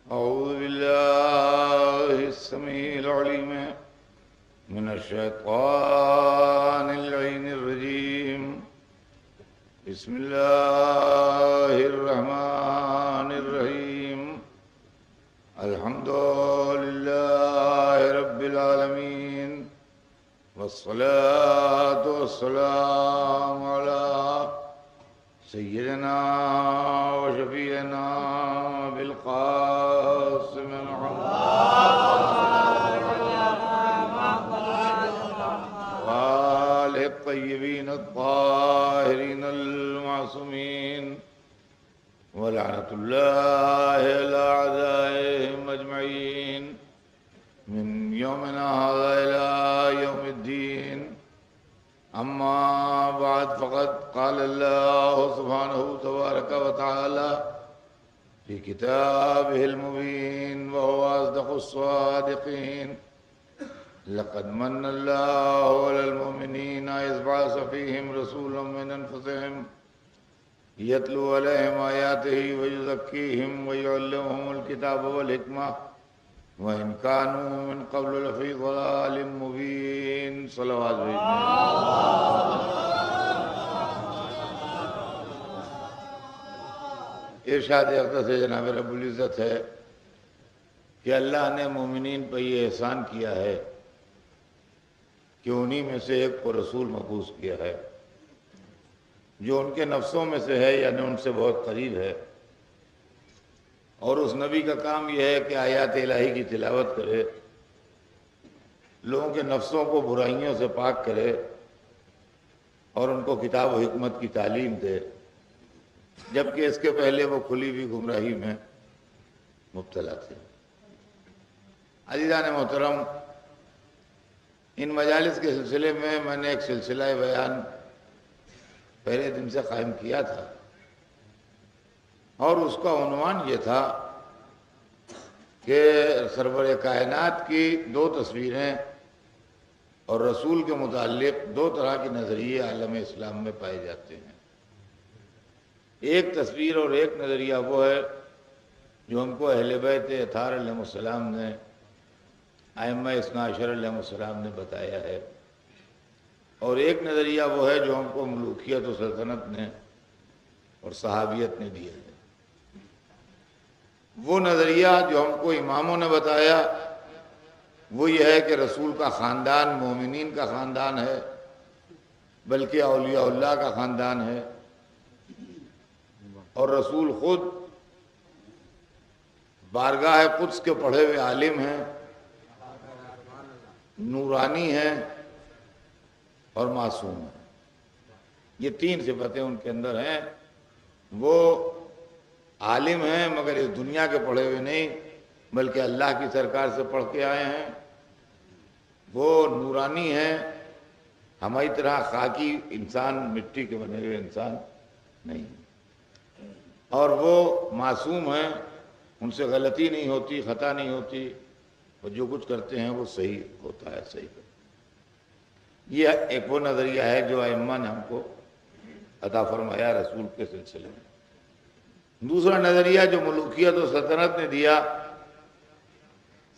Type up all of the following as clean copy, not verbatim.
أعوذ بالله السميع العليم من الشيطان اللعين الرجيم. بسم الله الرحمن الرحيم. الحمد لله رب العالمين، والصلاة والسلام على سيدنا وشفيعنا بالقاسم وآله الطيبين الطاهرين المعصومين، ولعنة الله على أعدائهم أجمعين من يومنا هذا إلى يوم الدين. أما بعد، فقد قال الله سبحانه تبارك وتعالى في كتابه المبين وهو أصدق الصادقين: لقد من الله على المؤمنين إذ بعث فيهم رسولا من أنفسهم يتلو عليهم آياته ويزكيهم ويعلمهم الكتاب والحكمة وإن كانوا من قبل لفي ضلال مبين. صلوات ارشاد اقدس جناب رب العزت ہے کہ اللہ نے مومنین پر یہ احسان کیا ہے کہ انہی میں سے ایک کو رسول مبعوث کیا ہے جو ان کے نفسوں میں سے ہے، یعنی ان سے بہت قریب ہے، اور اس نبی کا کام یہ ہے کہ آیات الہی کی تلاوت کرے، لوگوں کے نفسوں کو برائیوں سے پاک کرے اور ان کو کتاب و حکمت کی تعلیم دے، جبکہ اس کے پہلے وہ کھلی ہوئی گمراہی میں مبتلا تھے۔ عزیزان محترم، ان مجالس کے سلسلے میں نے ایک سلسلہ بیان پہلے دن سے قائم کیا تھا، اور اس کا عنوان یہ تھا کہ سرور کائنات کی دو تصویریں اور رسول کے متعلق دو طرح کے نظریے عالم اسلام میں پائے جاتے ہیں۔ ایک تصویر اور ایک نظریہ وہ ہے جو ہم کو اہل بیت اطہار علیہ السلام نے، ائمہ اثنا عشر علیہ السلام نے بتایا ہے، اور ایک نظریہ وہ ہے جو ہم کو ملوکیت و سلطنت نے اور صحابیت نے دیا ہے۔ وہ نظریہ جو ہم کو اماموں نے بتایا وہ یہ ہے کہ رسول کا خاندان مومنین کا خاندان ہے، بلکہ اولیاء اللہ کا خاندان ہے، اور رسول خود بارگاہ قدس کے پڑھے ہوئے عالم ہیں، نورانی ہیں اور معصوم ہیں۔ یہ تین صفتیں ان کے اندر ہیں۔ وہ عالم ہیں مگر اس دنیا کے پڑھے ہوئے نہیں، بلکہ اللہ کی سرکار سے پڑھ کے آئے ہیں۔ وہ نورانی ہیں، ہماری طرح خاکی انسان، مٹی کے بنے ہوئے انسان نہیں، اور وہ معصوم ہیں، ان سے غلطی نہیں ہوتی، خطا نہیں ہوتی، اور جو کچھ کرتے ہیں وہ صحیح ہوتا ہے، صحیح کرتے ہیں۔ یہ ایک وہ نظریہ ہے جو ائمہ نے ہم کو عطا فرمایا رسول کے سلسلے میں۔ دوسرا نظریہ جو ملوکیت و سلطنت نے دیا،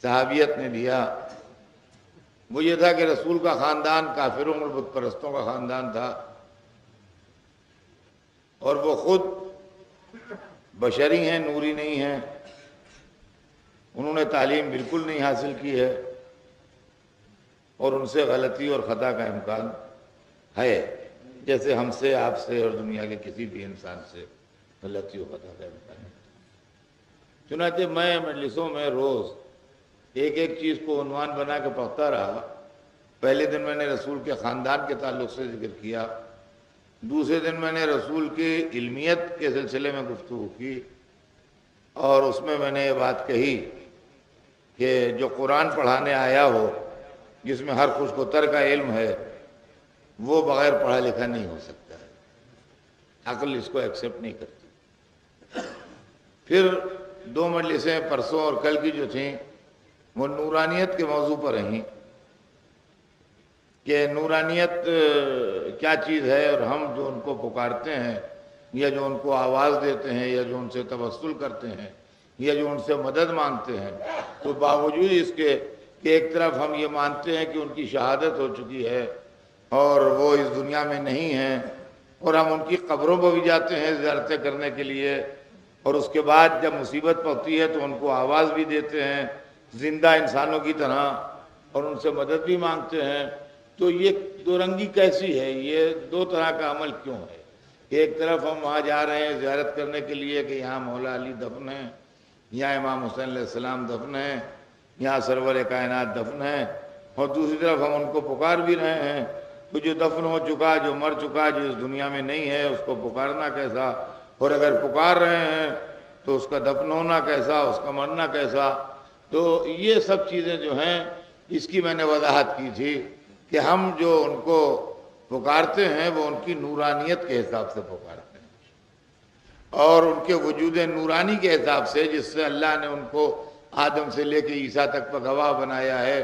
صحابیت نے دیا، وہ یہ تھا کہ رسول کا خاندان کافروں اور بت پرستوں کا خاندان تھا، اور وہ خود بشری ہیں، نوری نہیں ہیں، انہوں نے تعلیم بالکل نہیں حاصل کی ہے، اور ان سے غلطی اور خطا کا امکان ہے، جیسے ہم سے، آپ سے اور دنیا کے کسی بھی انسان سے غلطی و خطا کا امکان ہے۔ چنانچہ میں مجلسوں میں روز ایک ایک چیز کو عنوان بنا کے پڑھتا رہا۔ پہلے دن میں نے رسول کے خاندان کے تعلق سے ذکر کیا، دوسرے دن میں نے رسول کی علمیت کے سلسلے میں گفتگو کی، اور اس میں نے یہ بات کہی کہ جو قرآن پڑھانے آیا ہو، جس میں ہر خوش کو تر کا علم ہے، وہ بغیر پڑھا لکھا نہیں ہو سکتا ہے، عقل اس کو ایکسیپٹ نہیں کرتی۔ پھر دو مجلسیں پرسوں اور کل کی جو تھیں وہ نورانیت کے موضوع پر رہیں کہ نورانیت کیا چیز ہے، اور ہم جو ان کو پکارتے ہیں یا جو ان کو آواز دیتے ہیں یا جو ان سے توسل کرتے ہیں، یا جو ان سے مدد مانگتے ہیں، تو باوجود اس کے کہ ایک طرف ہم یہ مانتے ہیں کہ ان کی شہادت ہو چکی ہے اور وہ اس دنیا میں نہیں ہیں، اور ہم ان کی قبروں پر بھی جاتے ہیں زیارتیں کرنے کے لیے، اور اس کے بعد جب مصیبت پہنچتی ہے تو ان کو آواز بھی دیتے ہیں زندہ انسانوں کی طرح، اور ان سے مدد بھی مانگتے ہیں، تو یہ دو رنگی کیسی ہے؟ یہ دو طرح کا عمل کیوں ہے؟ ایک طرف ہم وہاں جا رہے ہیں زیارت کرنے کے لیے کہ یہاں مولا علی دفن ہیں، یہاں امام حسین علیہ السلام دفن ہیں، یہاں سرور کائنات دفن ہیں، اور دوسری طرف ہم ان کو پکار بھی رہے ہیں، تو جو دفن ہو چکا، جو مر چکا، جو اس دنیا میں نہیں ہے، اس کو پکارنا کیسا؟ اور اگر پکار رہے ہیں تو اس کا دفن ہونا کیسا، اس کا مرنا کیسا؟ تو یہ سب چیزیں جو ہیں اس کی میں نے وضاحت کی تھی کہ ہم جو ان کو پکارتے ہیں وہ ان کی نورانیت کے حساب سے پکارتے ہیں، اور ان کے وجود نورانی کے حساب سے، جس سے اللہ نے ان کو آدم سے لے کے عیسیٰ تک پر گواہ بنایا ہے،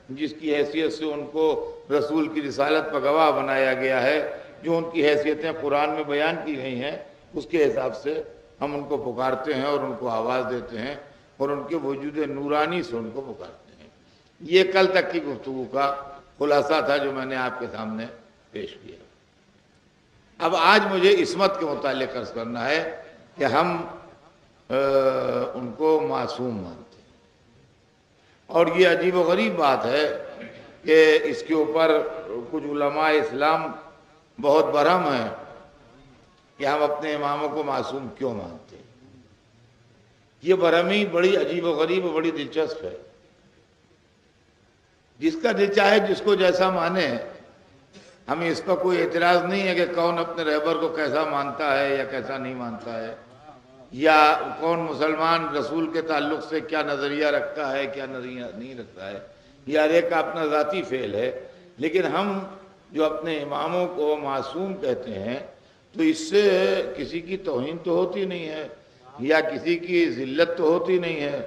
جس کی حیثیت سے ان کو رسول کی رسالت پر گواہ بنایا گیا ہے، جو ان کی حیثیتیں قرآن میں بیان کی گئی ہیں، اس کے حساب سے ہم ان کو پکارتے ہیں اور ان کو آواز دیتے ہیں اور ان کے وجود نورانی سے ان کو پکارتے ہیں۔ یہ کل تک کی گفتگو کا خلاصہ تھا جو میں نے آپ کے سامنے پیش کیا۔ اب آج مجھے عصمت کے متعلق عرض کرنا ہے کہ ہم ان کو معصوم مانتے ہیں، اور یہ عجیب و غریب بات ہے کہ اس کے اوپر کچھ علماء اسلام بہت برہم ہیں کہ ہم اپنے اماموں کو معصوم کیوں مانتے ہیں۔ یہ برہمی بڑی عجیب و غریب و بڑی دلچسپ ہے۔ جس کا دل چاہے جس کو جیسا مانے، ہمیں اس پر کوئی اعتراض نہیں ہے کہ کون اپنے رہبر کو کیسا مانتا ہے یا کیسا نہیں مانتا ہے، یا کون مسلمان رسول کے تعلق سے کیا نظریہ رکھتا ہے کیا نظریہ نہیں رکھتا ہے، یہ ہر ایک کا اپنا ذاتی فعل ہے۔ لیکن ہم جو اپنے اماموں کو معصوم کہتے ہیں تو اس سے کسی کی توہین تو ہوتی نہیں ہے، یا کسی کی ذلت تو ہوتی نہیں ہے،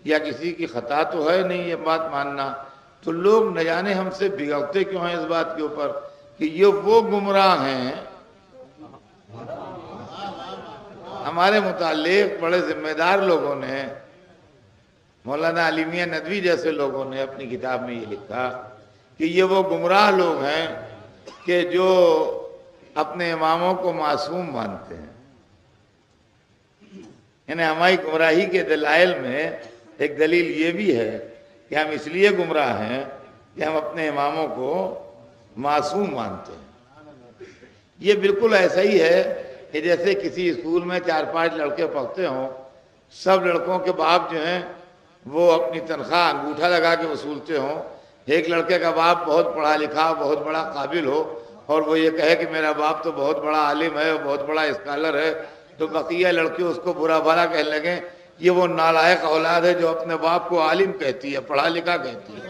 یا کسی کی خطا تو ہے نہیں یہ بات ماننا۔ تو لوگ نہ جانے ہم سے بگڑتے کیوں ہیں اس بات کے اوپر کہ یہ وہ گمراہ ہیں۔ ہمارے متعلق بڑے ذمہ دار لوگوں نے، مولانا علی میاں ندوی جیسے لوگوں نے اپنی کتاب میں یہ لکھا کہ یہ وہ گمراہ لوگ ہیں کہ جو اپنے اماموں کو معصوم مانتے ہیں۔ یعنی ہماری گمراہی کے دلائل میں ایک دلیل یہ بھی ہے کہ ہم اس لیے گمراہ ہیں کہ ہم اپنے اماموں کو معصوم مانتے ہیں۔ یہ بالکل ایسا ہی ہے کہ جیسے کسی اسکول میں 4-5 لڑکے پڑھتے ہوں، سب لڑکوں کے باپ جو ہیں وہ اپنی تنخواہ انگوٹھا لگا کے وصولتے ہوں، ایک لڑکے کا باپ بہت پڑھا لکھا بہت بڑا قابل ہو اور وہ یہ کہے کہ میرا باپ تو بہت بڑا عالم ہے بہت بڑا اسکالر ہے، تو بقیہ لڑکے اس کو برا بھلا کہنے لگیں یہ وہ نالائق اولاد ہے جو اپنے باپ کو عالم کہتی ہے، پڑھا لکھا کہتی ہے۔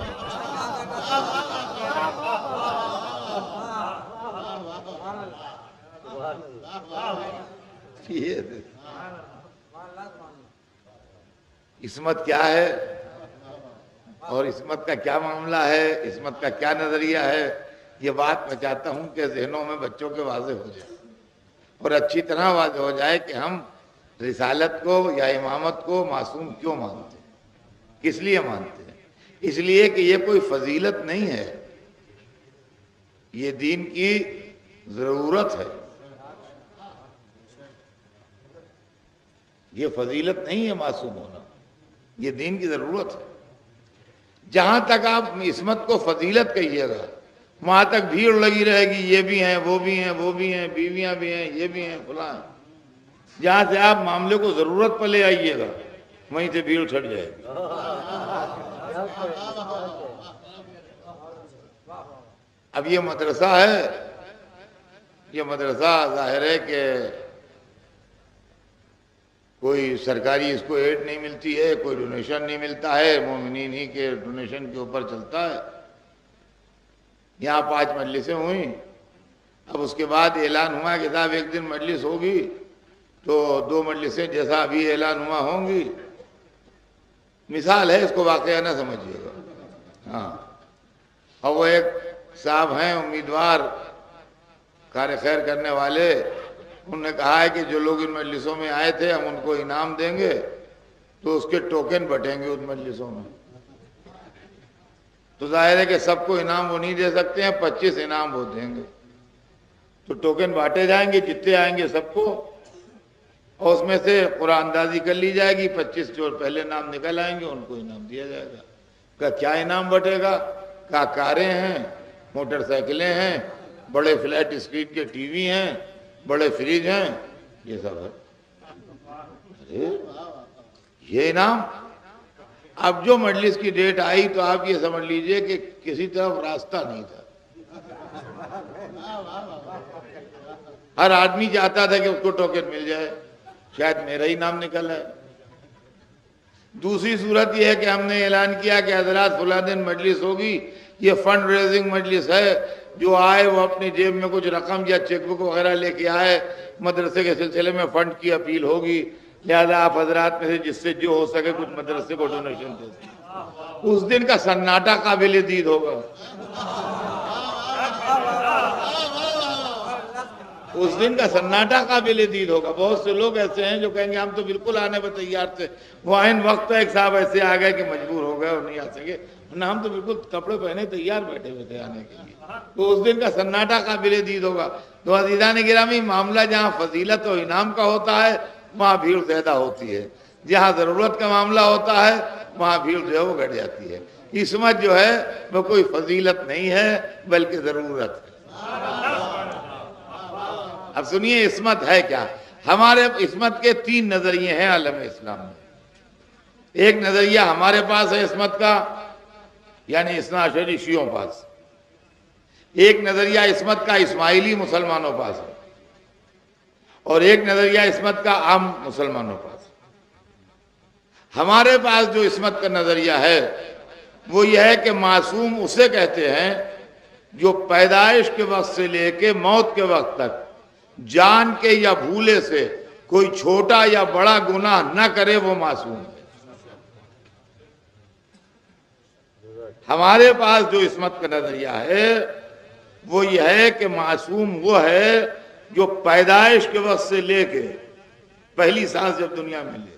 عصمت کیا ہے اور عصمت کا کیا معاملہ ہے، عصمت کا کیا نظریہ ہے، یہ بات میں چاہتا ہوں کہ ذہنوں میں بچوں کے واضح ہو جائے اور اچھی طرح واضح ہو جائے کہ ہم رسالت کو یا امامت کو معصوم کیوں مانتے ہیں، کس لیے مانتے ہیں۔ اس لیے کہ یہ کوئی فضیلت نہیں ہے، یہ دین کی ضرورت ہے، یہ فضیلت نہیں ہے معصوم ہونا، یہ دین کی ضرورت ہے۔ جہاں تک آپ عصمت کو فضیلت کہیے گا وہاں تک بھیڑ لگی رہے گی، یہ بھی ہیں وہ بھی ہیں وہ بھی ہیں، بیویاں بھی ہیں یہ بھی ہیں فلاں۔ جہاں سے آپ معاملے کو ضرورت پر لے آئیے گا وہیں سے بھیڑ چھٹ جائے گی۔ اب یہ مدرسہ ہے، یہ مدرسہ ظاہر ہے کہ کوئی سرکاری اس کو ایڈ نہیں ملتی ہے، کوئی ڈونیشن نہیں ملتا ہے، مومنین ہی کے ڈونیشن کے اوپر چلتا ہے۔ یہاں 5 مجلسیں ہوئیں، اب اس کے بعد اعلان ہوا کہ صاحب ایک دن مجلس ہوگی تو 2 مجلسیں جیسا ابھی اعلان ہوا ہوں گی۔ مثال ہے، اس کو واقعہ نہ سمجھیے گا۔ ہاں، اور وہ ایک صاحب ہیں امیدوار کار خیر کرنے والے، انہوں نے کہا ہے کہ جو لوگ ان مجلسوں میں آئے تھے ہم ان کو انعام دیں گے تو اس کے ٹوکن بٹیں گے ان مجلسوں میں. تو ظاہر ہے کہ سب کو انعام وہ نہیں دے سکتے ہیں, 25 انعام وہ دیں گے. تو ٹوکن بانٹے جائیں گے, جتنے آئیں گے سب کو, اور اس میں سے قرآن اندازی کر لی جائے گی. 25 جو پہلے نام نکل آئیں گے ان کو انعام دیا جائے گا. کہ کیا انعام بٹے گا؟ کہ کاریں ہیں, موٹر سائیکلیں ہیں, بڑے فلیٹ اسکرین کے ٹی وی ہیں, بڑے فریج ہیں, یہ سب ہے. یہ انعام. اب جو مجلس کی ڈیٹ آئی تو آپ یہ سمجھ لیجئے کہ کسی طرف راستہ نہیں تھا. ہر آدمی چاہتا تھا کہ اس کو ٹوکن مل جائے, شاید میرا ہی نام نکل ہے. دوسری صورت یہ ہے کہ ہم نے اعلان کیا کہ حضرات فلاں دن مجلس ہوگی, یہ فنڈ ریزنگ مجلس ہے, جو آئے وہ اپنی جیب میں کچھ رقم یا چیک بک وغیرہ لے کے آئے, مدرسے کے سلسلے میں فنڈ کی اپیل ہوگی, لہذا آپ حضرات میں سے جس سے جو ہو سکے کچھ مدرسے کو ڈونیشن دے دیں. اس دن کا سناٹا قابل دید ہوگا. اس دن کا سناٹا قابل دید ہوگا. بہت سے لوگ ایسے ہیں جو کہیں گے ہم تو بالکل آنے پر تیار تھے, وہ آئین وقت ایک صاحب ایسے آ گئے کہ مجبور ہو گئے اور نہیں آ سکے, ورنہ ہم تو بالکل کپڑے پہنے تیار بیٹھے ہوئے تھے آنے کے لیے. تو اس دن کا سناٹا قابل دید ہوگا. تو عزیزان گرامی, معاملہ جہاں فضیلت و انعام کا ہوتا ہے وہاں بھیڑ زیادہ ہوتی ہے, جہاں ضرورت کا معاملہ ہوتا ہے وہاں بھیڑ جو ہے وہ گھٹ جاتی ہے. عصمت جو ہے وہ کوئی فضیلت نہیں ہے بلکہ ضرورت ہے. اب سنیے عصمت ہے کیا. ہمارے عصمت کے 3 نظریے ہیں عالم اسلام میں. ایک نظریہ ہمارے پاس ہے عصمت کا, یعنی اثنا عشری شیعوں پاس. ایک نظریہ عصمت کا اسماعیلی مسلمانوں پاس ہے, اور ایک نظریہ عصمت کا عام مسلمانوں پاس. ہمارے پاس جو عصمت کا نظریہ ہے وہ یہ ہے کہ معصوم اسے کہتے ہیں جو پیدائش کے وقت سے لے کے موت کے وقت تک جان کے یا بھولے سے کوئی چھوٹا یا بڑا گناہ نہ کرے, وہ معصوم ہے. ہمارے پاس جو عصمت کا نظریہ ہے وہ یہ ہے کہ معصوم وہ ہے جو پیدائش کے وقت سے لے کے پہلی سانس جب دنیا میں لے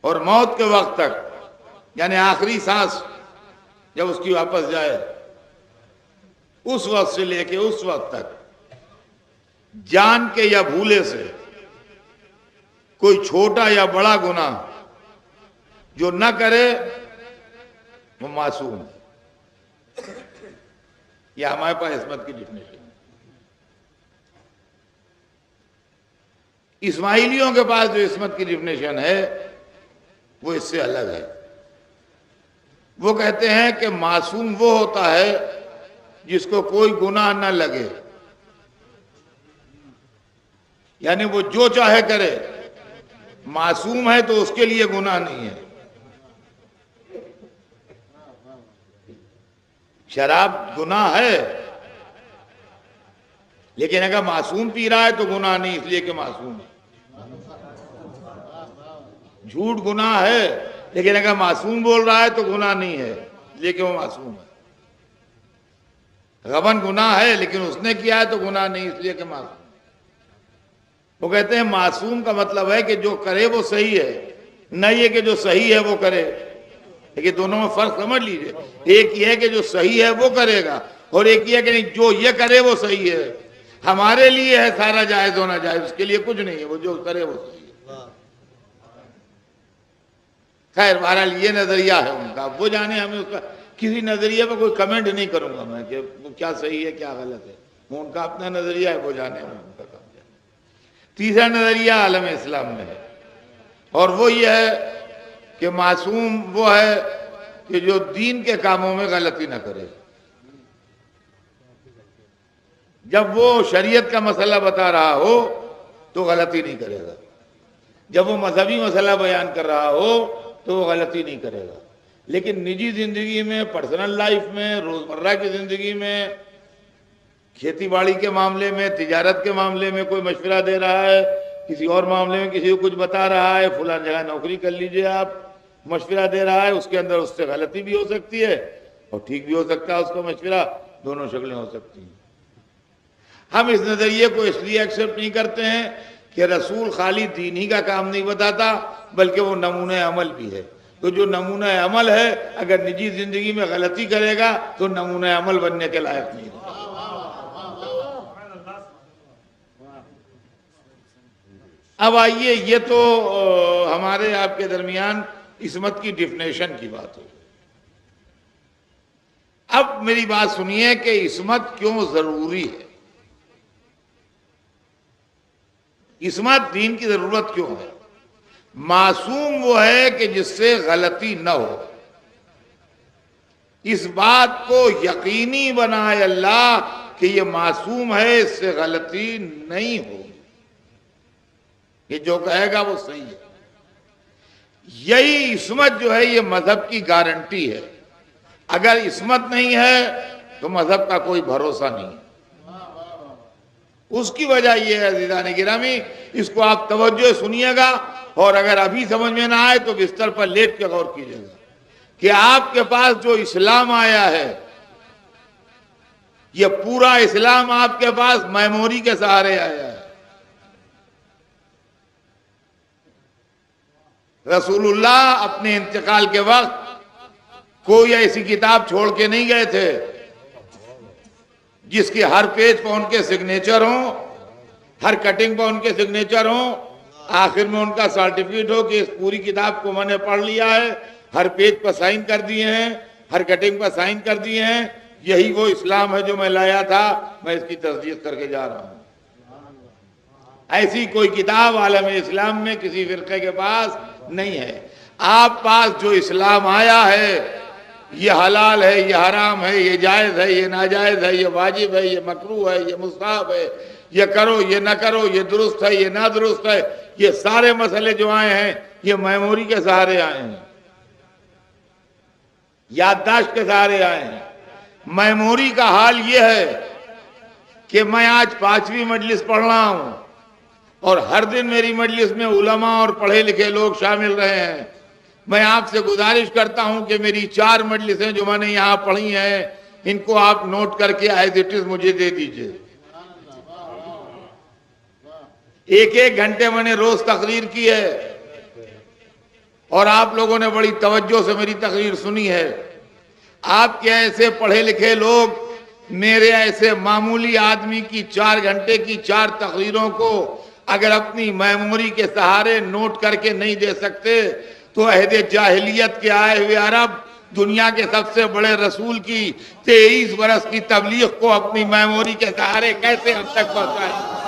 اور موت کے وقت تک, یعنی آخری سانس جب اس کی واپس جائے, اس وقت سے لے کے اس وقت تک جان کے یا بھولے سے کوئی چھوٹا یا بڑا گناہ جو نہ کرے وہ معصوم ہے. یہ ہمارے پاس عصمت کی ڈیفینیشن ہے. اسماعیلیوں کے پاس جو عصمت کی ڈیفینیشن ہے وہ اس سے الگ ہے. وہ کہتے ہیں کہ معصوم وہ ہوتا ہے جس کو کوئی گناہ نہ لگے, یعنی وہ جو چاہے کرے, معصوم ہے تو اس کے لیے گناہ نہیں ہے. شراب گناہ ہے, لیکن اگر معصوم پی رہا ہے تو گناہ نہیں, اس لیے کہ معصوم ہے. جھوٹ گناہ ہے, لیکن اگر معصوم بول رہا ہے تو گناہ نہیں ہے, اس لیے کہ وہ معصوم ہے. غبن گناہ ہے لیکن اس نے کیا ہے تو گناہ نہیں, اس لیے کہ معصوم. وہ کہتے ہیں معصوم کا مطلب ہے کہ جو کرے وہ صحیح ہے, نہ یہ کہ جو صحیح ہے وہ کرے. لیکن دونوں میں فرق سمجھ لیجئے. ایک یہ ہے کہ جو صحیح ہے وہ کرے گا, اور ایک یہ ہے کہ نہیں جو یہ کرے وہ صحیح ہے. ہمارے لیے ہے سارا جائز ہونا جائز, اس کے لیے کچھ نہیں ہے, وہ جو کرے وہ صحیح ہے. خیر بہرحال یہ نظریہ ہے ان کا. وہ جانے, ہمیں اس کا کسی نظریے پہ کوئی کمنٹ نہیں کروں گا میں کہ وہ کیا صحیح ہے کیا غلط ہے. وہ ان کا اپنا نظریہ ہے, وہ جانے میں ان کا کام جانے. تیسرا نظریہ عالم اسلام میں ہے, اور وہ یہ ہے کہ معصوم وہ ہے کہ جو دین کے کاموں میں غلطی نہ کرے. جب وہ شریعت کا مسئلہ بتا رہا ہو تو غلطی نہیں کرے گا, جب وہ مذہبی مسئلہ بیان کر رہا ہو تو وہ غلطی نہیں کرے گا. لیکن نجی زندگی میں, پرسنل لائف میں, روزمرہ کی زندگی میں, کھیتی باڑی کے معاملے میں, تجارت کے معاملے میں کوئی مشورہ دے رہا ہے, کسی اور معاملے میں کسی کو کچھ بتا رہا ہے, فلاں جگہ نوکری کر لیجئے آپ, مشورہ دے رہا ہے, اس کے اندر اس سے غلطی بھی ہو سکتی ہے اور ٹھیک بھی ہو سکتا ہے اس کا مشورہ, دونوں شکلیں ہو سکتی ہیں. ہم اس نظریے کو اس لیے ایکسیپٹ نہیں کرتے ہیں کہ رسول خالی دین ہی کا کام نہیں بتاتا بلکہ وہ نمونہ عمل بھی ہے. تو جو نمونہ عمل ہے اگر نجی زندگی میں غلطی کرے گا تو نمونہ عمل بننے کے لائق نہیں ہے. اب آئیے، یہ تو ہمارے آپ کے درمیان عصمت کی ڈیفینیشن کی بات ہو. اب میری بات سنیے کہ عصمت کیوں ضروری ہے، عصمت دین کی ضرورت کیوں ہے. معصوم وہ ہے کہ جس سے غلطی نہ ہو. اس بات کو یقینی بنائے اللہ کہ یہ معصوم ہے، اس سے غلطی نہیں ہوگی. یہ جو کہے گا وہ صحیح ہے. یہی عصمت جو ہے یہ مذہب کی گارنٹی ہے. اگر عصمت نہیں ہے تو مذہب کا کوئی بھروسہ نہیں ہے. اس کی وجہ یہ ہے عزیزان گرامی، اس کو آپ توجہ سنیے گا، اور اگر ابھی سمجھ میں نہ آئے تو بستر پر لیٹ کے غور کیجیے گا کہ آپ کے پاس جو اسلام آیا ہے، یہ پورا اسلام آپ کے پاس میموری کے سہارے آیا ہے. رسول اللہ اپنے انتقال کے وقت کوئی ایسی کتاب چھوڑ کے نہیں گئے تھے جس کے ہر پیج پر ان کے سگنیچر ہوں، ہر کٹنگ پر ان کے سگنیچر ہوں، آخر میں ان کا سرٹیفکیٹ ہو کہ اس پوری کتاب کو میں نے پڑھ لیا ہے، ہر پیج پر سائن کر دیے ہیں، ہر کٹنگ پر سائن کر دیے ہیں. یہی وہ اسلام ہے جو میں لایا تھا، میں اس کی تصدیق کر کے جا رہا ہوں. ایسی کوئی کتاب عالم اسلام میں کسی فرقے کے پاس نہیں ہے. آپ پاس جو اسلام آیا ہے، یہ حلال ہے، یہ حرام ہے، یہ جائز ہے، یہ ناجائز ہے، یہ واجب ہے، یہ مکروہ ہے، یہ مستحب ہے، یہ کرو یہ نہ کرو، یہ درست ہے یہ نہ درست ہے، یہ سارے مسئلے جو آئے ہیں یہ میموری کے سہارے آئے ہیں، یادداشت کے سہارے آئے ہیں. میموری کا حال یہ ہے کہ میں آج 5ویں مجلس پڑھ رہا ہوں اور ہر دن میری مجلس میں علماء اور پڑھے لکھے لوگ شامل رہے ہیں. میں آپ سے گزارش کرتا ہوں کہ میری 4 مجلسیں جو میں نے یہاں پڑھی ہیں ان کو آپ نوٹ کر کے ایز اٹ از مجھے دے دیجئے. 1 گھنٹے میں نے روز تقریر کی ہے اور آپ لوگوں نے بڑی توجہ سے میری تقریر سنی ہے. آپ کے ایسے پڑھے لکھے لوگ میرے ایسے معمولی آدمی کی 4 گھنٹے کی 4 تقریروں کو اگر اپنی میموری کے سہارے نوٹ کر کے نہیں دے سکتے تو عہد جاہلیت کے آئے ہوئے عرب دنیا کے سب سے بڑے رسول کی 23 برس کی تبلیغ کو اپنی میموری کے سہارے کیسے اب تک پہنچائیں؟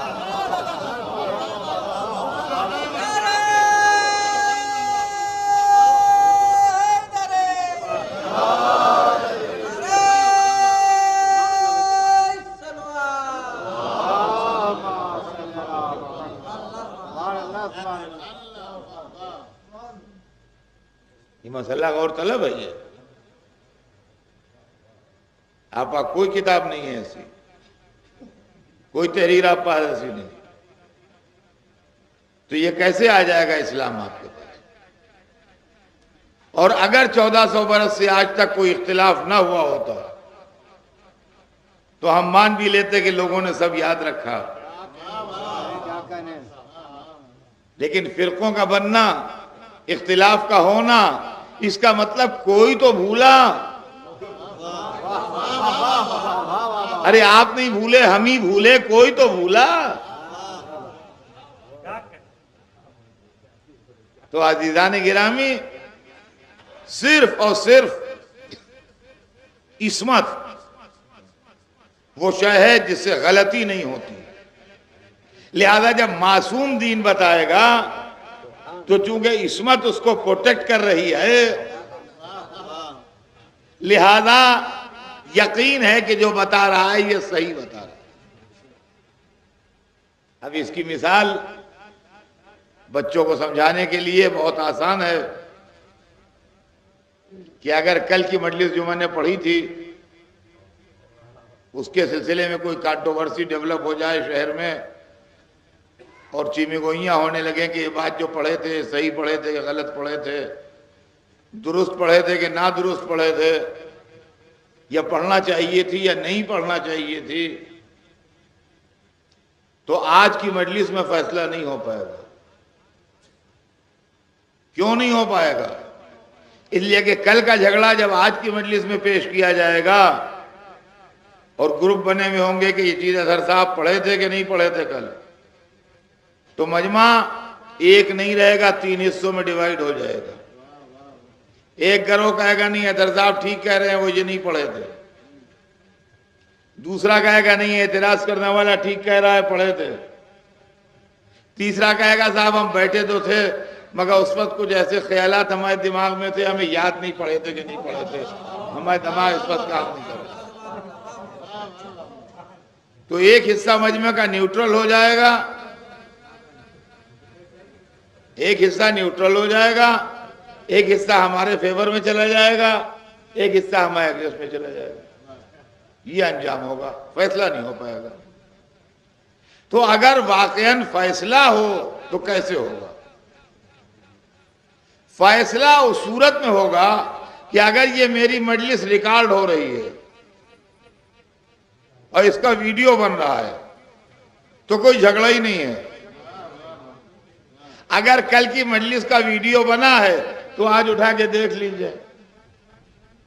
یہ مسئلہ غور طلب ہے. یہ آپ پاس کوئی کتاب نہیں ہے ایسی، کوئی تحریر آپ پاس ایسی نہیں، تو یہ کیسے آ جائے گا اسلام آپ کے پاس؟ اور اگر 1400 برس سے آج تک کوئی اختلاف نہ ہوا ہوتا تو ہم مان بھی لیتے کہ لوگوں نے سب یاد رکھا. لیکن فرقوں کا بننا، اختلاف کا ہونا، اس کا مطلب کوئی تو بھولا. ارے آپ نہیں بھولے، ہم ہی بھولے، کوئی تو بھولا. تو عزیزان گرامی، صرف اور صرف عصمت وہ شے ہے جس سے غلطی نہیں ہوتی. لہذا جب معصوم دین بتائے گا تو چونکہ عصمت اس کو پروٹیکٹ کر رہی ہے، لہذا یقین ہے کہ جو بتا رہا ہے یہ صحیح بتا رہا ہے. اب اس کی مثال بچوں کو سمجھانے کے لیے بہت آسان ہے کہ اگر کل کی مجلس جو میں نے پڑھی تھی اس کے سلسلے میں کوئی کانٹروورسی ڈیولپ ہو جائے شہر میں اور چیمی گوئیاں ہونے لگیں کہ یہ بات جو پڑھے تھے صحیح پڑھے تھے کہ غلط پڑھے تھے، درست پڑھے تھے کہ نادرست پڑھے تھے، یا پڑھنا چاہیے تھی یا نہیں پڑھنا چاہیے تھی، تو آج کی مجلس میں فیصلہ نہیں ہو پائے گا. کیوں نہیں ہو پائے گا؟ اس لیے کہ کل کا جھگڑا جب آج کی مجلس میں پیش کیا جائے گا اور گروپ بنے ہوئے ہوں گے کہ یہ چیز اظہر صاحب پڑھے تھے کہ نہیں پڑھے تھے کل، تو مجمع ایک نہیں رہے گا، 3 حصوں میں ڈیوائیڈ ہو جائے گا. ایک گروہ کہے گا نہیں اظہر صاحب ٹھیک کہہ رہے ہیں، وہ یہ نہیں پڑھے تھے. دوسرا کہے گا نہیں اعتراض کرنے والا ٹھیک کہہ رہا ہے، پڑھے تھے. تیسرا کہے گا صاحب ہم بیٹھے تو تھے مگر اس وقت کچھ ایسے خیالات ہمارے دماغ میں تھے، ہمیں یاد نہیں پڑے تھے کہ نہیں پڑے تھے، ہمارے دماغ اس وقت کام نہیں کرے. تو ایک حصہ مجمع کا نیوٹرل ہو جائے گا، ایک حصہ نیوٹرل ہو جائے گا، ایک حصہ ہمارے فیور میں چلا جائے گا، ایک حصہ ہمارے اگینسٹ میں چلا جائے گا. یہ انجام ہوگا، فیصلہ نہیں ہو پائے گا. تو اگر واقعاً فیصلہ ہو تو کیسے ہوگا؟ فیصلہ اس صورت میں ہوگا کہ اگر یہ میری مجلس ریکارڈ ہو رہی ہے اور اس کا ویڈیو بن رہا ہے تو کوئی جھگڑا ہی نہیں ہے. اگر کل کی مجلس کا ویڈیو بنا ہے تو آج اٹھا کے دیکھ لیجئے،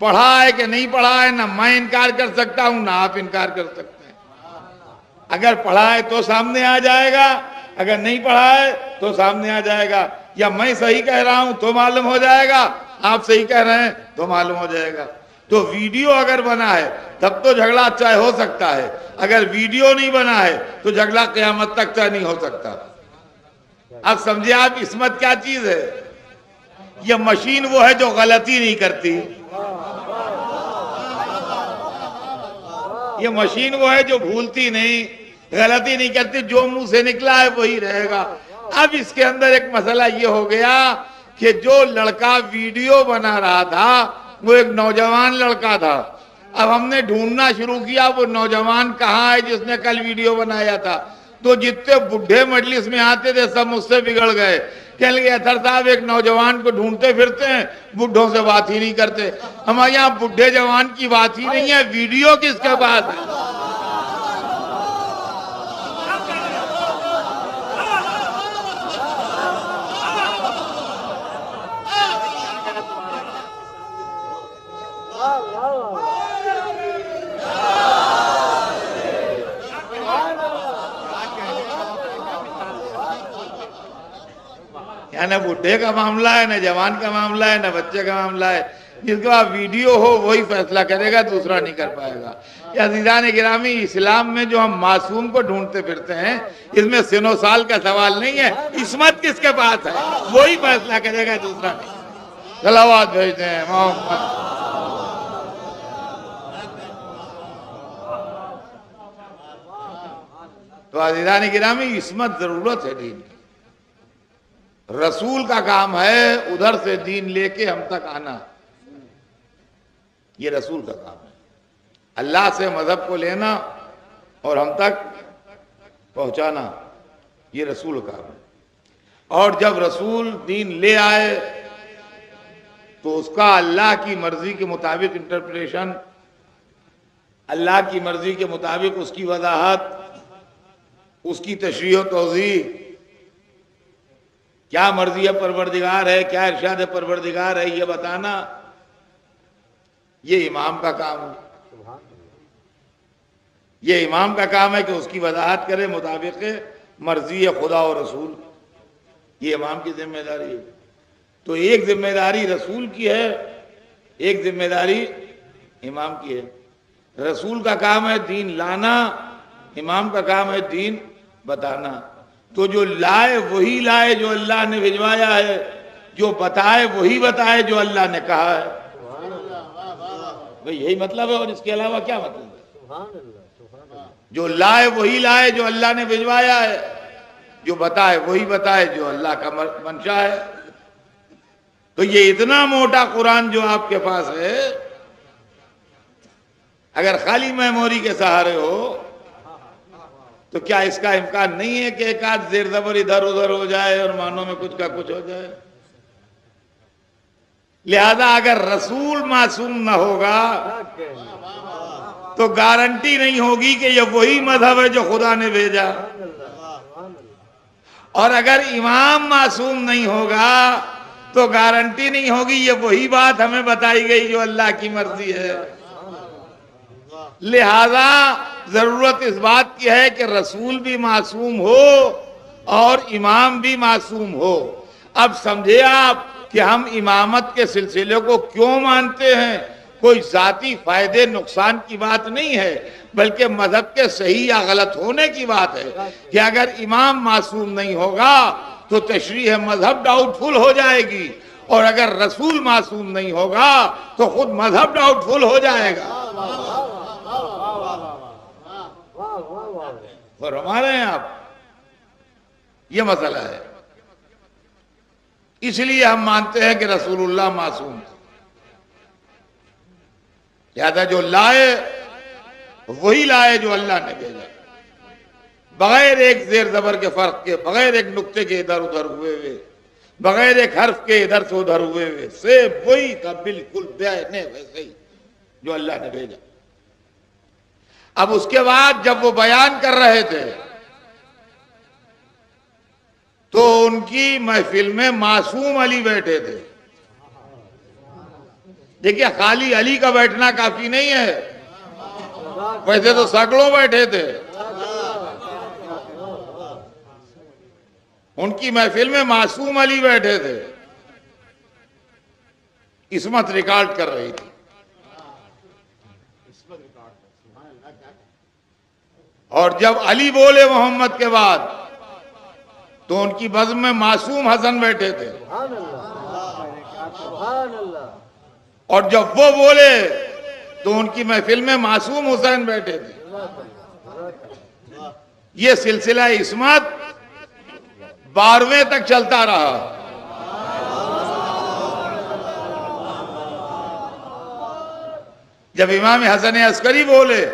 پڑھا ہے کہ نہیں پڑھا ہے. نہ میں انکار کر سکتا ہوں نہ آپ انکار کر سکتے ہیں. اگر پڑھا ہے تو سامنے آ جائے گا، اگر نہیں پڑھا ہے تو سامنے آ جائے گا. یا میں صحیح کہہ رہا ہوں تو معلوم ہو جائے گا، آپ صحیح کہہ رہے ہیں تو معلوم ہو جائے گا. تو ویڈیو اگر بنا ہے تب تو جھگڑا اچھا ہو سکتا ہے، اگر ویڈیو نہیں بنا ہے تو جھگڑا قیامت تک طے نہیں ہو سکتا. اب سمجھے آپ عصمت کیا چیز ہے؟ یہ مشین وہ ہے جو غلطی نہیں کرتی، یہ مشین وہ ہے جو بھولتی نہیں، غلطی نہیں کرتی، جو منہ سے نکلا ہے وہی رہے گا. اب اس کے اندر ایک مسئلہ یہ ہو گیا کہ جو لڑکا ویڈیو بنا رہا تھا وہ ایک نوجوان لڑکا تھا. اب ہم نے ڈھونڈنا شروع کیا وہ نوجوان کہاں ہے جس نے کل ویڈیو بنایا تھا. تو جتنے بڈھے مجلس میں آتے تھے سب مجھ سے بگڑ گئے، کہنے لگے اطہر صاحب ایک نوجوان کو ڈھونڈتے پھرتے ہیں، بڈھوں سے بات ہی نہیں کرتے. ہمارے یہاں بڈھے جوان کی بات ہی نہیں ہے، ویڈیو کس کے پاس ہے؟ نہ بڈھے کا معاملہ ہے، نہ جوان کا معاملہ ہے، نہ بچے کا معاملہ ہے. جس کے بعد ویڈیو ہو وہی فیصلہ کرے گا، دوسرا نہیں کر پائے گا. عزیزان گرامی، اسلام میں جو ہم معصوم کو ڈھونڈتے پھرتے ہیں اس میں سن و سال کا سوال نہیں ہے، عصمت کس کے پاس ہے وہی فیصلہ کرے گا، دوسرا نہیں. صلوات بھیجتے ہیں محمد. تو عزیزان گرامی، عصمت ضرورت ہے دین کی. رسول کا کام ہے ادھر سے دین لے کے ہم تک آنا، یہ رسول کا کام ہے. اللہ سے مذہب کو لینا اور ہم تک پہنچانا، یہ رسول کا کام ہے. اور جب رسول دین لے آئے تو اس کا اللہ کی مرضی کے مطابق انٹرپریشن، اللہ کی مرضی کے مطابق اس کی وضاحت، اس کی تشریح و توضیح، کیا مرضی پروردگار ہے، کیا ارشاد پروردگار ہے، یہ بتانا یہ امام کا کام ہے. یہ امام کا کام ہے کہ اس کی وضاحت کرے مطابق مرضی خدا و رسول. یہ امام کی ذمہ داری ہے. تو ایک ذمہ داری رسول کی ہے، ایک ذمہ داری امام کی ہے. رسول کا کام ہے دین لانا، امام کا کام ہے دین بتانا. تو جو لائے وہی لائے جو اللہ نے بھجوایا ہے، جو بتائے وہی بتائے جو اللہ نے کہا ہے. بھئی یہی مطلب ہے، اور اس کے علاوہ کیا مطلب ہے؟ جو لائے وہی لائے جو اللہ نے بھجوایا ہے، جو بتائے وہی بتائے جو اللہ کا منشا ہے. تو یہ اتنا موٹا قرآن جو آپ کے پاس ہے، اگر خالی میموری کے سہارے ہو تو کیا اس کا امکان نہیں ہے کہ ایک آدھ زیر زبر ادھر ادھر ہو جائے اور معنوں میں کچھ کا کچھ ہو جائے؟ لہذا اگر رسول معصوم نہ ہوگا تو گارنٹی نہیں ہوگی کہ یہ وہی مذہب ہے جو خدا نے بھیجا. اور اگر امام معصوم نہیں ہوگا تو گارنٹی نہیں ہوگی. یہ وہی بات ہمیں بتائی گئی جو اللہ کی مرضی ہے. لہذا ضرورت اس بات کی ہے کہ رسول بھی معصوم ہو اور امام بھی معصوم ہو. اب سمجھے آپ کہ ہم امامت کے سلسلے کو کیوں مانتے ہیں. کوئی ذاتی فائدے نقصان کی بات نہیں ہے بلکہ مذہب کے صحیح یا غلط ہونے کی بات ہے کہ اگر امام معصوم نہیں ہوگا تو تشریح مذہب ڈاؤٹ فل ہو جائے گی اور اگر رسول معصوم نہیں ہوگا تو خود مذہب ڈاؤٹ فل ہو جائے گا. فرما رہے ہیں آپ. یہ مسئلہ ہے. اس لیے ہم مانتے ہیں کہ رسول اللہ معصوم تھے. لہذا جو لائے وہی لائے جو اللہ نے بھیجا بغیر ایک زیر زبر کے فرق کے, بغیر ایک نقطے کے ادھر ادھر ہوئے, بغیر ایک حرف کے ادھر سے ادھر ہوئے سے وہی تھا بالکل ویسے ہی جو اللہ نے بھیجا. اب اس کے بعد جب وہ بیان کر رہے تھے تو ان کی محفل میں معصوم علی بیٹھے تھے. دیکھیے خالی علی کا بیٹھنا کافی نہیں ہے, ویسے تو سینکڑوں بیٹھے تھے. ان کی محفل میں معصوم علی بیٹھے تھے. عصمت ریکارڈ کر رہی تھی. اور جب علی بولے محمد کے بعد تو ان کی بزم میں معصوم حسن بیٹھے تھے. اور جب وہ بولے تو ان کی محفل میں معصوم حسین بیٹھے تھے. یہ سلسلہ عصمت 12ویں تک چلتا رہا. جب امام حسن عسکری بولے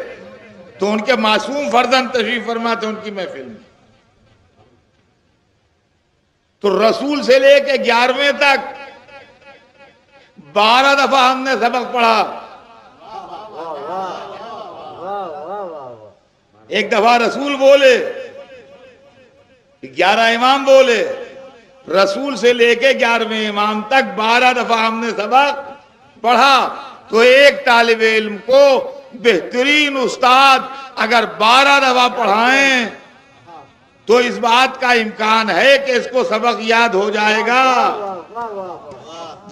تو ان کے معصوم فرزند تشریف فرما تھے ان کی محفل میں. تو رسول سے لے کے 11ویں تک 12 دفعہ ہم نے سبق پڑھا. ایک دفعہ رسول بولے, 11 امام بولے, رسول سے لے کے 11ویں امام تک 12 دفعہ ہم نے سبق پڑھا. تو ایک طالب علم کو بہترین استاد اگر 12 دفعہ پڑھائیں تو اس بات کا امکان ہے کہ اس کو سبق یاد ہو جائے گا.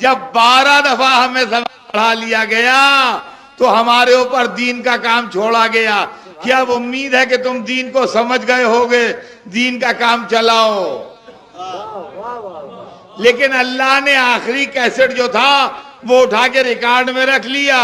جب 12 دفعہ ہمیں سبق پڑھا لیا گیا تو ہمارے اوپر دین کا کام چھوڑا گیا. کیا اب امید ہے کہ تم دین کو سمجھ گئے ہوگے, دین کا کام چلاؤ. لیکن اللہ نے آخری کیسٹ جو تھا وہ اٹھا کے ریکارڈ میں رکھ لیا.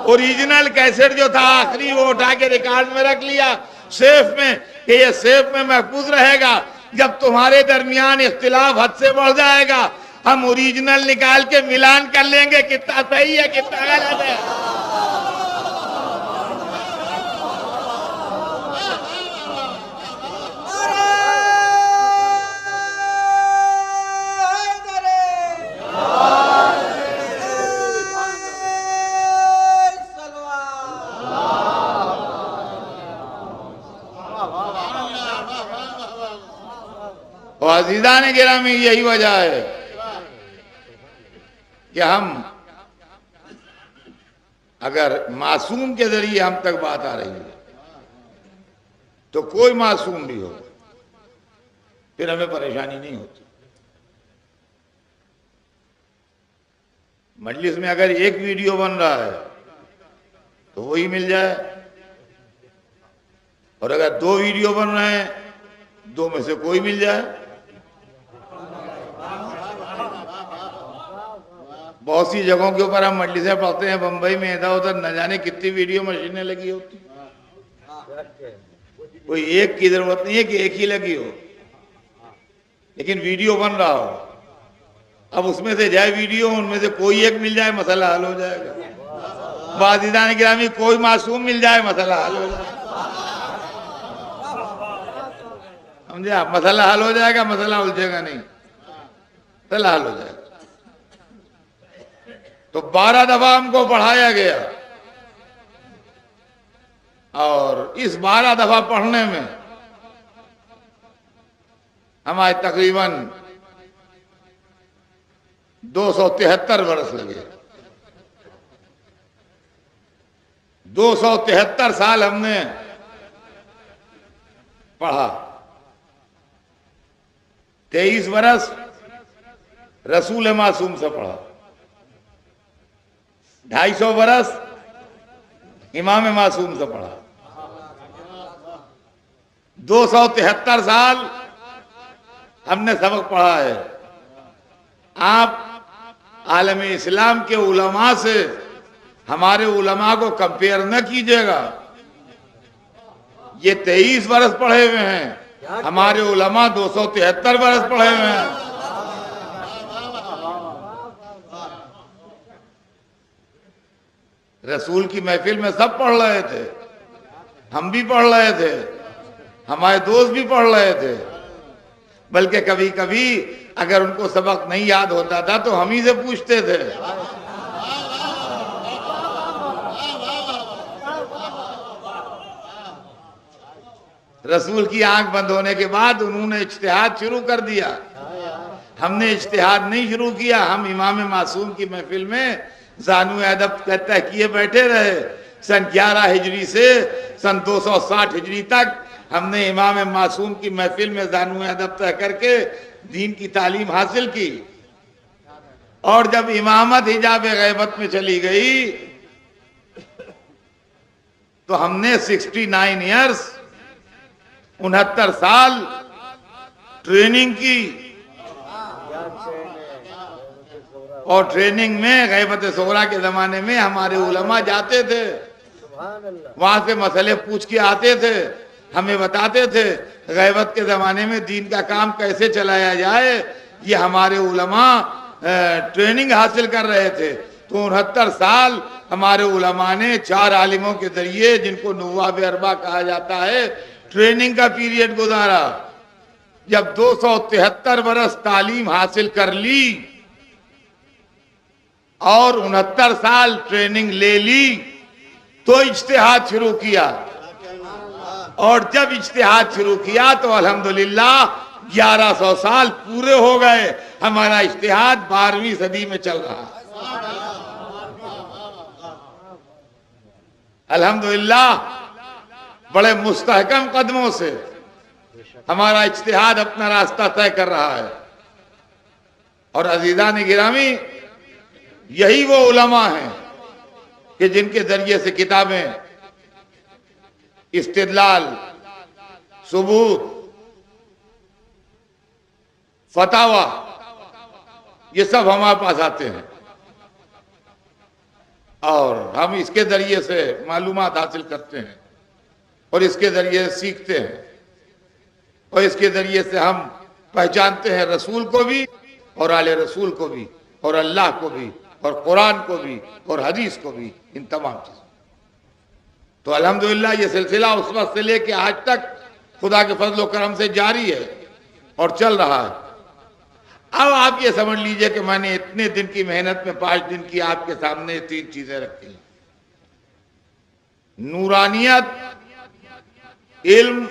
اوریجنل کیسٹ جو تھا آخری وہ اٹھا کے ریکارڈ میں رکھ لیا سیف میں کہ یہ سیف میں محفوظ رہے گا. جب تمہارے درمیان اختلاف حد سے بڑھ جائے گا ہم اوریجنل نکال کے ملان کر لیں گے کتنا صحیح ہے کتنا غلط ہے. عزیزان گرامی یہی وجہ ہے کہ ہم اگر معصوم کے ذریعے ہم تک بات آ رہی ہے تو کوئی معصوم بھی ہو پھر ہمیں پریشانی نہیں ہوتی. مجلس میں اگر ایک ویڈیو بن رہا ہے تو وہی مل جائے, اور اگر 2 ویڈیو بن رہے ہیں 2 میں سے کوئی مل جائے. بہت سی جگہوں کے اوپر ہم مجلسیں پڑھتے ہیں, بمبئی میں ادھر ادھر نہ جانے کتنی ویڈیو مشینیں لگی ہوتی. کوئی ایک کی ضرورت نہیں ہے کہ ایک ہی لگی ہو, لیکن ویڈیو بن رہا ہو. اب اس میں سے جائے ویڈیو, ان میں سے کوئی ایک مل جائے مسئلہ حل ہو جائے گا. عزیزان گرامی کوئی معصوم مل جائے مسئلہ حل ہو جائے گا. سمجھے آپ, مسئلہ حل ہو جائے گا, مسئلہ الجھے گا نہیں, مسئلہ حل ہو جائے گا. تو 12 دفعہ ہم کو پڑھایا گیا. اور اس 12 دفعہ پڑھنے میں ہمارے تقریباً 273 برس لگے. 273 سال ہم نے پڑھا. 23 برس رسول معصوم سے پڑھا. 250 برس امام معصوم سے پڑھا. 273 سال ہم نے سبق پڑھا ہے. آپ عالم اسلام کے علماء سے ہمارے علماء کو کمپیئر نہ کیجیے گا. یہ 23 برس پڑھے ہوئے ہیں, ہمارے علماء 273 برس پڑھے ہوئے ہیں. رسول کی محفل میں سب پڑھ رہے تھے, ہم بھی پڑھ رہے تھے, ہمارے دوست بھی پڑھ رہے تھے. بلکہ کبھی کبھی اگر ان کو سبق نہیں یاد ہوتا تھا تو ہم ہی سے پوچھتے تھے. رسول کی آنکھ بند ہونے کے بعد انہوں نے اجتہاد شروع کر دیا. ہم نے اجتہاد نہیں شروع کیا. ہم امام معصوم کی محفل میں زانو ادب کہتا کیے بیٹھے رہے. سن 11 ہجری سے سن 260 ہجری تک ہم نے امام معصوم کی محفل میں زانو ادب طے کر کے دین کی تعلیم حاصل کی. اور جب امامت حجاب غیبت میں چلی گئی تو ہم نے 69 ایئرز 69 سال ٹریننگ کی. اور ٹریننگ میں غیبت صغریٰ کے زمانے میں ہمارے علماء جاتے تھے, وہاں سے مسئلے پوچھ کے آتے تھے, ہمیں بتاتے تھے غیبت کے زمانے میں دین کا کام کیسے چلایا جائے. یہ ہمارے علماء ٹریننگ حاصل کر رہے تھے. تو 69 سال ہمارے علماء نے 4 عالموں کے ذریعے, جن کو نواب اربع کہا جاتا ہے, ٹریننگ کا پیریڈ گزارا. جب 273 برس تعلیم حاصل کر لی اور 69 سال ٹریننگ لے لی تو اجتہاد شروع کیا. اور جب اجتہاد شروع کیا تو الحمدللہ 1100 سال پورے ہو گئے. ہمارا اجتہاد 12ویں صدی میں چل رہا. الحمدللہ بڑے مستحکم قدموں سے ہمارا اجتہاد اپنا راستہ طے کر رہا ہے. اور عزیزان گرامی, یہی وہ علماء ہیں کہ جن کے ذریعے سے کتابیں, استدلال, ثبوت, فتاوی, یہ سب ہمارے پاس آتے ہیں. اور ہم اس کے ذریعے سے معلومات حاصل کرتے ہیں اور اس کے ذریعے سے سیکھتے ہیں. اور اس کے ذریعے سے ہم پہچانتے ہیں رسول کو بھی اور آل رسول کو بھی اور اللہ کو بھی اور قرآن کو بھی اور حدیث کو بھی, ان تمام چیزوں. تو الحمدللہ یہ سلسلہ اس وقت سے لے کے آج تک خدا کے فضل و کرم سے جاری ہے اور چل رہا ہے. اب آپ یہ سمجھ لیجئے کہ میں نے اتنے دن کی محنت میں 5 دن کی آپ کے سامنے 3 چیزیں رکھی. نورانیت, علم,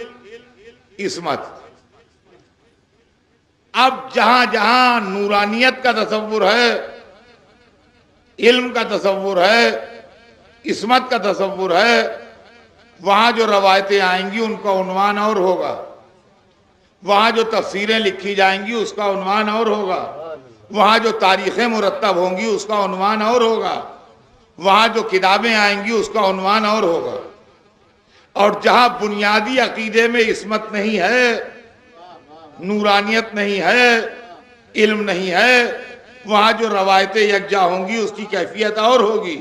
عصمت. اب جہاں جہاں نورانیت کا تصور ہے, علم کا تصور ہے, عصمت کا تصور ہے, وہاں جو روایتیں آئیں گی ان کا عنوان اور ہوگا. وہاں جو تفسیریں لکھی جائیں گی اس کا عنوان اور ہوگا. وہاں جو تاریخیں مرتب ہوں گی اس کا عنوان اور ہوگا. وہاں جو کتابیں آئیں گی اس کا عنوان اور ہوگا. اور جہاں بنیادی عقیدے میں عصمت نہیں ہے, نورانیت نہیں ہے, علم نہیں ہے, وہاں جو روایتیں یکجا ہوں گی اس کی کیفیت اور ہوگی.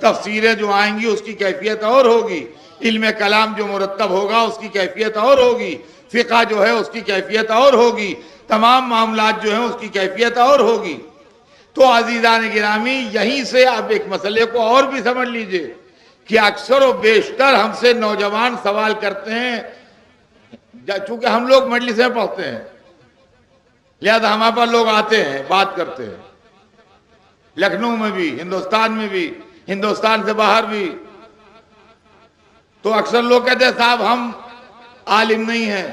تفسیریں جو آئیں گی اس کی کیفیت اور ہوگی. علم کلام جو مرتب ہوگا اس کی کیفیت اور ہوگی. فقہ جو ہے اس کی کیفیت اور ہوگی. تمام معاملات جو ہیں اس کی کیفیت اور ہوگی. تو عزیزان گرامی, یہیں سے آپ ایک مسئلے کو اور بھی سمجھ لیجئے کہ اکثر و بیشتر ہم سے نوجوان سوال کرتے ہیں, چونکہ ہم لوگ مجلس میں پڑھتے ہیں لہذا ہمارے پاس لوگ آتے ہیں, بات کرتے ہیں, لکھنؤ میں بھی, ہندوستان میں بھی, ہندوستان سے باہر بھی. تو اکثر لوگ کہتے ہیں صاحب ہم عالم نہیں ہیں،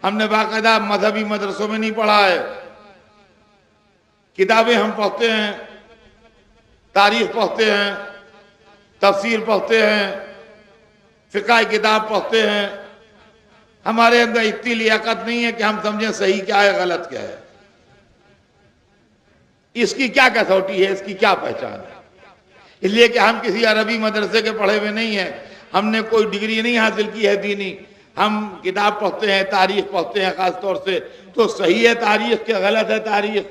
ہم نے باقاعدہ مذہبی مدرسوں میں نہیں پڑھا ہے، کتابیں ہم پڑھتے ہیں، تاریخ پڑھتے ہیں، تفسیر پڑھتے ہیں، فقہ کتاب پڑھتے ہیں، ہمارے اندر اتنی لیاقت نہیں ہے کہ ہم سمجھیں صحیح کیا ہے غلط کیا ہے۔ اس کی کیا کسوٹی ہے، اس کی کیا پہچان ہے؟ اس لیے کہ ہم کسی عربی مدرسے کے پڑھے ہوئے نہیں ہیں، ہم نے کوئی ڈگری نہیں حاصل کی ہے دینی، ہم کتاب پڑھتے ہیں، تاریخ پڑھتے ہیں خاص طور سے، تو صحیح ہے تاریخ کہ غلط ہے تاریخ،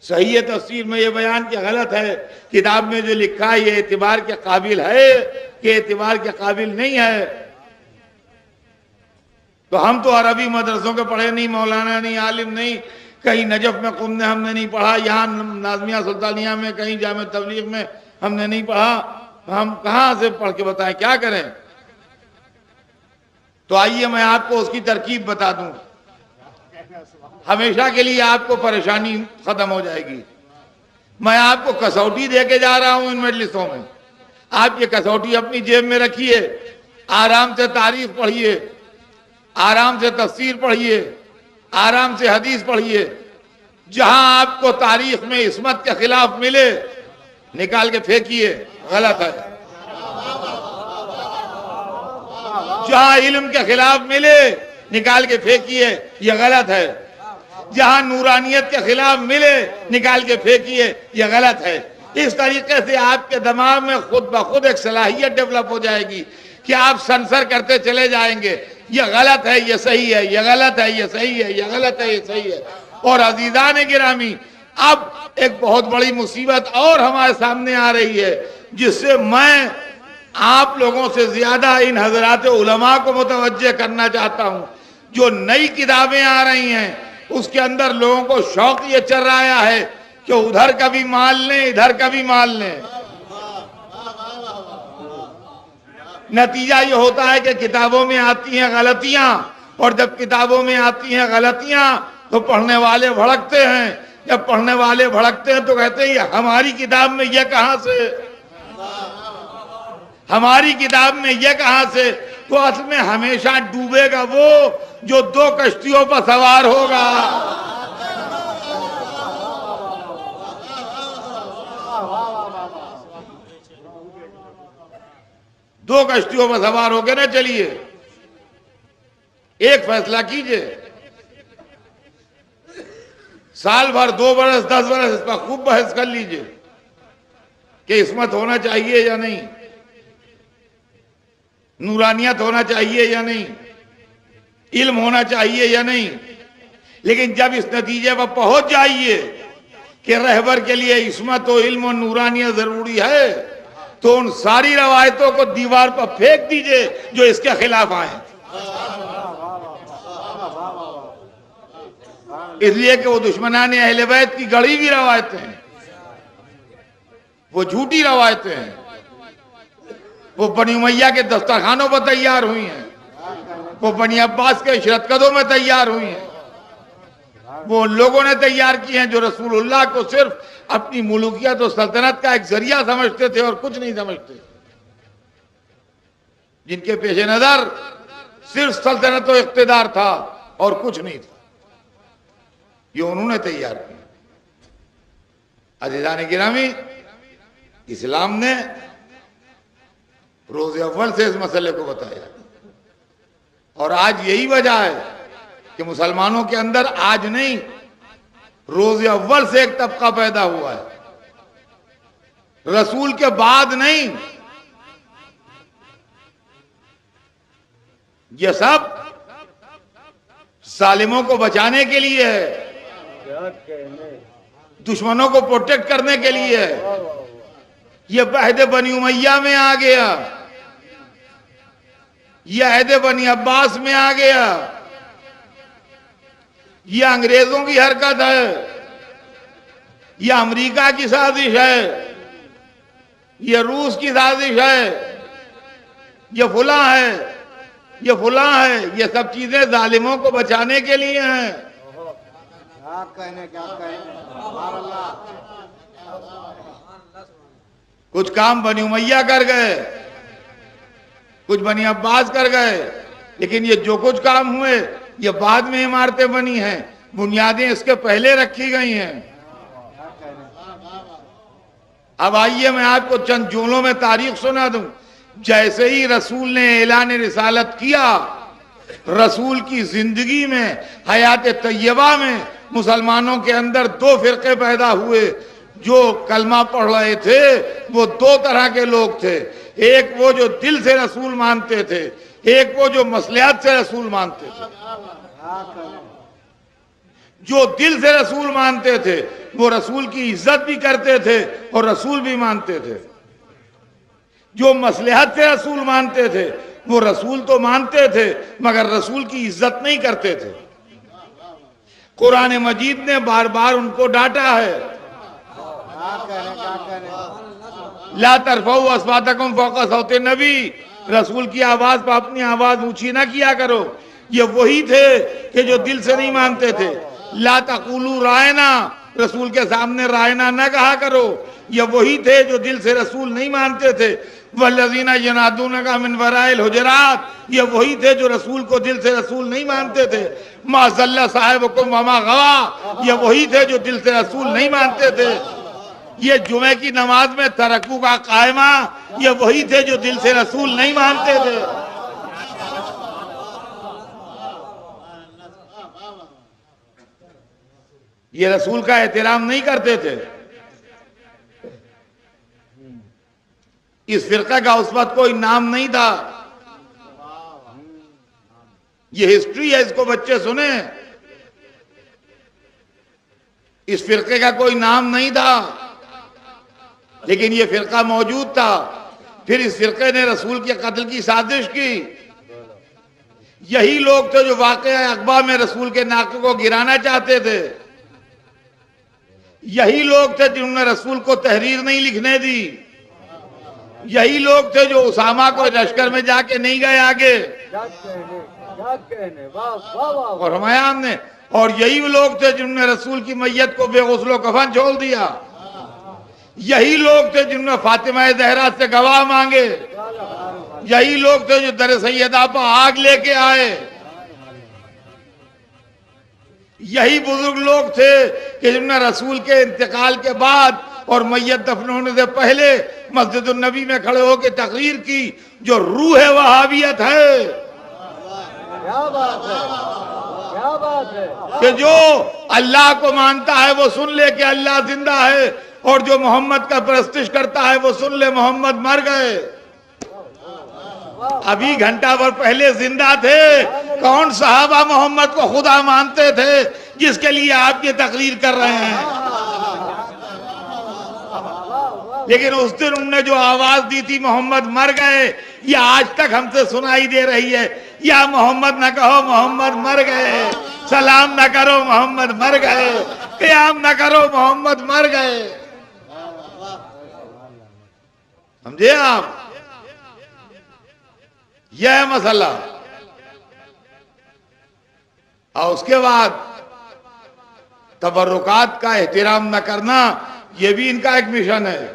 صحیح ہے تفسیر میں یہ بیان کہ غلط ہے، کتاب میں جو لکھا ہے یہ اعتبار کے قابل ہے کہ اعتبار کے قابل نہیں ہے۔ تو ہم تو عربی مدرسوں کے پڑھے نہیں، مولانا نہیں، عالم نہیں، کہیں نجف میں قم نے ہم نے نہیں پڑھا، یہاں ناظمیہ سلطانیہ میں، کہیں جامع تبلیغ میں ہم نے نہیں پڑھا، ہم کہاں سے پڑھ کے بتائیں کیا کریں؟ تو آئیے میں آپ کو اس کی ترکیب بتا دوں، ہمیشہ کے لیے آپ کو پریشانی ختم ہو جائے گی۔ میں آپ کو کسوٹی دے کے جا رہا ہوں ان مجلسوں میں، آپ یہ کسوٹی اپنی جیب میں رکھیے، آرام سے تاریخ پڑھیے، آرام سے تفسیر پڑھیے، آرام سے حدیث پڑھیے، جہاں آپ کو تاریخ میں عصمت کے خلاف ملے نکال کے پھینکیے، غلط ہے۔ جہاں علم کے خلاف ملے نکال کے پھینکیے، یہ غلط ہے۔ جہاں نورانیت کے خلاف ملے نکال کے پھینکیے، یہ غلط ہے۔ اس طریقے سے آپ کے دماغ میں خود بخود ایک صلاحیت ڈیولپ ہو جائے گی کہ آپ سنسر کرتے چلے جائیں گے، یہ غلط ہے، یہ صحیح ہے، یہ غلط ہے، یہ صحیح ہے، یہ غلط ہے، یہ صحیح ہے۔ اور عزیزان گرامی، اب ایک بہت بڑی مصیبت اور ہمارے سامنے آ رہی ہے، جس سے میں آپ لوگوں سے زیادہ ان حضرات علماء کو متوجہ کرنا چاہتا ہوں۔ جو نئی کتابیں آ رہی ہیں اس کے اندر لوگوں کو شوق یہ چل رہا ہے کہ ادھر کا بھی مال لیں، ادھر کا بھی مال لیں۔ نتیجہ یہ ہوتا ہے کہ کتابوں میں آتی ہیں غلطیاں، اور جب کتابوں میں آتی ہیں غلطیاں تو پڑھنے والے بھڑکتے ہیں، جب پڑھنے والے بھڑکتے ہیں تو کہتے ہیں یہ ہماری کتاب میں یہ کہاں سے، ہماری کتاب میں یہ کہاں سے؟ تو اصل میں ہمیشہ ڈوبے گا وہ جو دو کشتیوں پر سوار ہوگا۔ دو کشتیوں پر سوار ہو کے نہ چلیے، ایک فیصلہ کیجئے، سال بھر 2 برس 10 برس اس پر خوب بحث کر لیجئے کہ عصمت ہونا چاہیے یا نہیں، نورانیت ہونا چاہیے یا نہیں، علم ہونا چاہیے یا نہیں۔ لیکن جب اس نتیجے پر پہنچ جائیے کہ رہبر کے لیے عصمت و علم و نورانیت ضروری ہے تو ان ساری روایتوں کو دیوار پر پھینک دیجئے جو اس کے خلاف آئیں، اس لیے کہ وہ دشمنان اہل بیت کی گڑھی ہوئی روایتیں ہیں، وہ جھوٹی روایتیں ہیں، وہ بنی امیہ کے دسترخوانوں پر تیار ہوئی ہیں، وہ بنی عباس کے عشرت قدوں میں تیار ہوئی ہیں، وہ لوگوں نے تیار کی ہیں جو رسول اللہ کو صرف اپنی ملوکیت و سلطنت کا ایک ذریعہ سمجھتے تھے اور کچھ نہیں سمجھتے، جن کے پیش نظر صرف سلطنت و اقتدار تھا اور کچھ نہیں تھا، یہ انہوں نے تیار کی۔ عزیزان گرامی، اسلام نے روز اول سے اس مسئلے کو بتایا، اور آج یہی وجہ ہے کہ مسلمانوں کے اندر آج نہیں، روز اول سے ایک طبقہ پیدا ہوا ہے، رسول کے بعد نہیں۔ یہ سب ظالموں کو بچانے کے لیے ہے، دشمنوں کو پروٹیکٹ کرنے کے لیے ہے۔ یہ عہد بنی امیہ میں آ گیا، یہ عہد بنی عباس میں آ گیا، یہ انگریزوں کی حرکت ہے، یہ امریکہ کی سازش ہے، یہ روس کی سازش ہے، یہ فلاں ہے، یہ فلاں ہے، یہ سب چیزیں ظالموں کو بچانے کے لیے ہیں۔ کچھ کام بنی امیہ کر گئے، کچھ بنی عباس کر گئے، لیکن یہ جو کچھ کام ہوئے یہ بعد میں عمارتیں بنی ہیں، بنیادیں اس کے پہلے رکھی گئی ہیں۔ اب آئیے میں آپ کو چند جملوں میں تاریخ سنا دوں۔ جیسے ہی رسول نے اعلان رسالت کیا، رسول کی زندگی میں، حیات طیبہ میں مسلمانوں کے اندر دو فرقے پیدا ہوئے۔ جو کلمہ پڑھ رہے تھے وہ دو طرح کے لوگ تھے، ایک وہ جو دل سے رسول مانتے تھے، ایک وہ جو مصلحت سے رسول مانتے تھے۔ جو دل سے رسول مانتے تھے وہ رسول کی عزت بھی کرتے تھے اور رسول بھی مانتے تھے۔ جو مصلحت سے رسول مانتے تھے وہ رسول تو مانتے تھے مگر رسول کی عزت نہیں کرتے تھے۔ قرآن مجید نے بار بار ان کو ڈانٹا ہے، لا ترفعوا اصواتکم فوق صوت النبی، رسول کی آواز پر اپنی آواز اونچی نہ کیا کرو۔ یہ وہی تھے کہ جو دل سے نہیں مانتے تھے۔ لا تقولوا رائنا، رسول کے سامنے رائنا نہ کہا کرو۔ یہ وہی تھے جو دل سے رسول نہیں مانتے تھے۔ والذین ینادونک من وراء الحجرات، یہ وہی تھے جو رسول کو دل سے رسول نہیں مانتے تھے۔ ما ضل صاحبکم وما غوی، یہ وہی تھے جو دل سے رسول نہیں مانتے تھے۔ یہ جمعہ کی نماز میں ترکو کا قائمہ، یہ وہی تھے جو دل سے رسول نہیں مانتے تھے۔ یہ رسول کا احترام نہیں کرتے تھے۔ اس فرقہ کا اس وقت کوئی نام نہیں تھا۔ یہ ہسٹری ہے، اس کو بچے سنیں۔ اس فرقے کا کوئی نام نہیں تھا لیکن یہ فرقہ موجود تھا۔ پھر اس فرقے نے رسول کے قتل کی سازش کی۔ یہی لوگ تھے جو واقعہ عقبہ میں رسول کے ناقے کو گرانا چاہتے تھے۔ یہی لوگ تھے جنہوں نے رسول کو تحریر نہیں لکھنے دی۔ یہی لوگ تھے جو اسامہ کو لشکر میں جا کے نہیں گئے آگے، اور ہمایان نے، اور یہی لوگ تھے جنہوں نے رسول کی میت کو بے غسل و کفن چھوڑ دیا۔ یہی لوگ تھے جنہوں نے فاطمہ زہرا سے گواہ مانگے۔ یہی لوگ تھے جو در سیدہ پر آگ لے کے آئے۔ یہی بزرگ لوگ تھے کہ جنہوں نے رسول کے انتقال کے بعد اور میت دفن ہونے سے پہلے مسجد النبی میں کھڑے ہو کے تقریر کی جو روح وہابیت ہے، کہ جو اللہ کو مانتا ہے وہ سن لے کہ اللہ زندہ ہے، اور جو محمد کا پرستش کرتا ہے وہ سن لے محمد مر گئے۔ ابھی گھنٹہ بھر پہلے زندہ تھے۔ کون صحابہ محمد کو خدا مانتے تھے جس کے لیے آپ یہ تقریر کر رہے ہیں؟ لیکن اس دن انہوں نے جو آواز دی تھی محمد مر گئے، یہ آج تک ہم سے سنائی دے رہی ہے۔ یا محمد نہ کہو محمد مر گئے، سلام نہ کرو محمد مر گئے، قیام نہ کرو محمد مر گئے۔ سمجھے آپ؟ یہ ہے مسئلہ۔ اور اس کے بعد تبرکات کا احترام نہ کرنا، یہ بھی ان کا ایک مشن ہے۔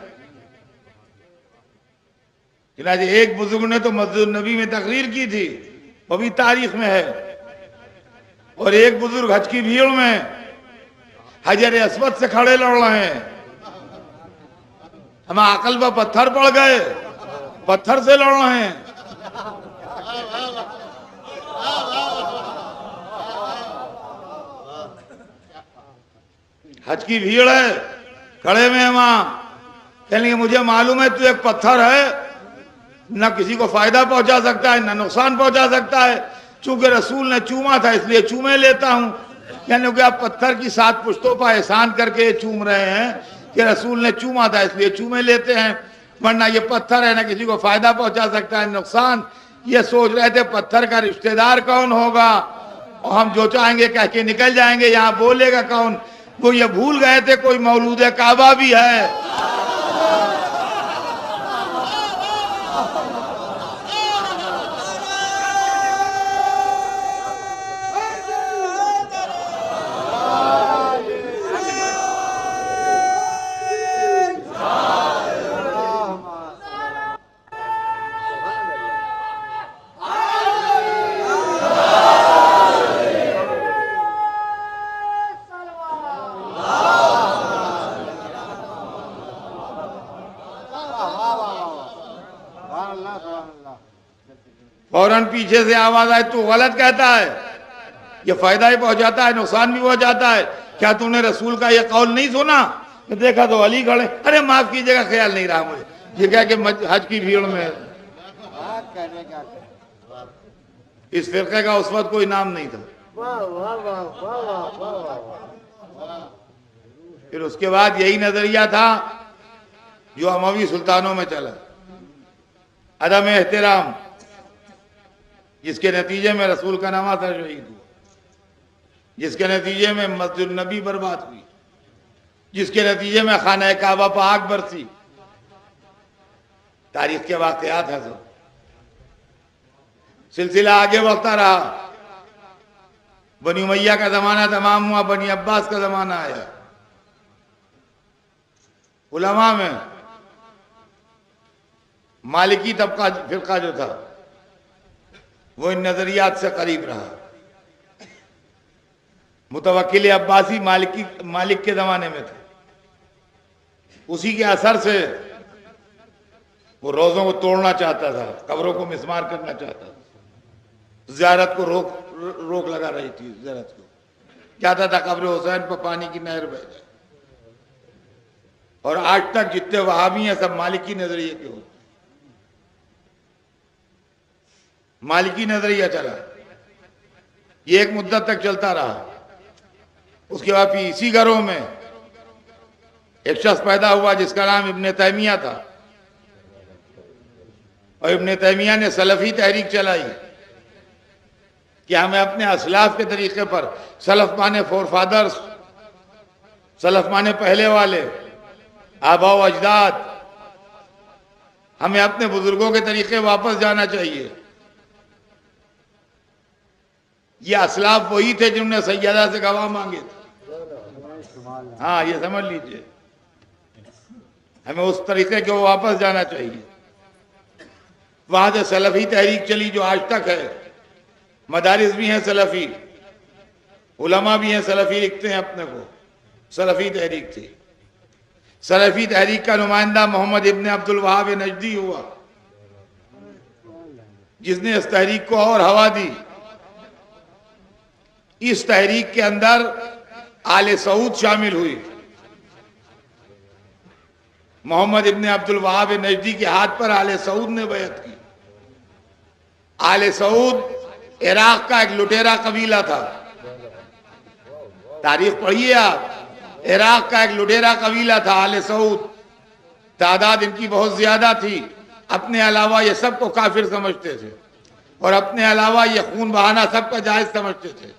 چنانچہ ایک بزرگ نے تو مسجد النبی میں تقریر کی تھی، وہ بھی تاریخ میں ہے، اور ایک بزرگ حج کی بھیڑ میں حجر اسود سے کھڑے لڑ رہے ہیں۔ ہم عقل پر پتھر پڑ گئے، پتھر سے لڑ رہے ہیں۔ حج کی بھیڑ ہے، کھڑے میں وہاں، کہنے کہ مجھے معلوم ہے تو ایک پتھر ہے، نہ کسی کو فائدہ پہنچا سکتا ہے نہ نقصان پہنچا سکتا ہے، چونکہ رسول نے چوما تھا اس لیے چومے لیتا ہوں۔ یعنی کہ آپ پتھر کی 7 پشتوں پر احسان کر کے چوم رہے ہیں کہ رسول نے چوما تھا اس لیے چومے لیتے ہیں، ورنہ یہ پتھر ہے نہ کسی کو فائدہ پہنچا سکتا ہے نقصان۔ یہ سوچ رہے تھے پتھر کا رشتہ دار کون ہوگا، اور ہم جو چاہیں گے کہہ کے نکل جائیں گے، یہاں بولے گا کون۔ وہ یہ بھول گئے تھے کوئی مولود کعبہ بھی ہے۔ فوراً پیچھے سے آواز آئے تو غلط کہتا ہے، یہ فائدہ ہی پہنچاتا ہے نقصان بھی پہنچاتا ہے، کیا تم نے رسول کا یہ قول نہیں سنا؟ دیکھا تو علی کھڑے، ارے معاف کیجیے گا خیال نہیں رہا مجھے، یہ کیا کہ حج کی بھیڑ میں اس فرقے کا اس وقت کوئی نام نہیں تھا۔ پھر اس کے بعد یہی نظریہ تھا جو اموی سلطانوں میں چلا، عدم احترام، جس کے نتیجے میں رسول کا نامہ تھا شہید ہوا، جس کے نتیجے میں مسجد النبی برباد ہوئی، جس کے نتیجے میں خانہ کعبہ پر آگ برسی۔ تاریخ کے واقعات ہیں سب، سلسلہ آگے بڑھتا رہا، بنی امیہ کا زمانہ تمام ہوا، بنی عباس کا زمانہ آیا، علماء میں مالکی طبقہ فرقہ جو تھا وہ ان نظریات سے قریب رہا۔ متوکل عباسی مالک کے زمانے میں تھے، اسی کے اثر سے وہ روزوں کو توڑنا چاہتا تھا، قبروں کو مسمار کرنا چاہتا تھا، زیارت کو روک لگا رہی تھی، زیارت کو چاہتا تھا قبر حسین پر پانی کی نہر بہہ جائے۔ اور آج تک جتنے وہابی ہیں سب مالکی نظریے کے ہوتے، مالکی نظریہ چلا، یہ ایک مدت تک چلتا رہا۔ اس کے بعد پھر اسی گھروں میں ایک شخص پیدا ہوا جس کا نام ابن تیمیہ تھا، اور ابن تیمیہ نے سلفی تحریک چلائی کہ ہمیں اپنے اسلاف کے طریقے پر، سلف مانے فور فادرز، سلف مانے پہلے والے، آبا و اجداد، ہمیں اپنے بزرگوں کے طریقے واپس جانا چاہیے۔ یہ اسلاف وہی تھے جنہوں نے سیدہ سے گواہ مانگے تھے، ہاں یہ سمجھ لیجئے، ہمیں اس طریقے کو واپس جانا چاہیے۔ وہاں سے سلفی تحریک چلی جو آج تک ہے، مدارس بھی ہیں سلفی، علماء بھی ہیں سلفی، لکھتے ہیں اپنے کو، سلفی تحریک تھی۔ سلفی تحریک کا نمائندہ محمد ابن عبد الوہاب نجدی ہوا، جس نے اس تحریک کو اور ہوا دی۔ اس تحریک کے اندر آل سعود شامل ہوئی۔ محمد ابن عبد الوہاب نجدی کے ہاتھ پر آل سعود نے بیعت کی۔ آل سعود عراق کا ایک لٹیرا قبیلہ تھا، تاریخ پڑھیے آپ، عراق کا ایک لٹیرا قبیلہ تھا آل سعود، تعداد ان کی بہت زیادہ تھی، اپنے علاوہ یہ سب کو کافر سمجھتے تھے، اور اپنے علاوہ یہ خون بہانا سب کا جائز سمجھتے تھے۔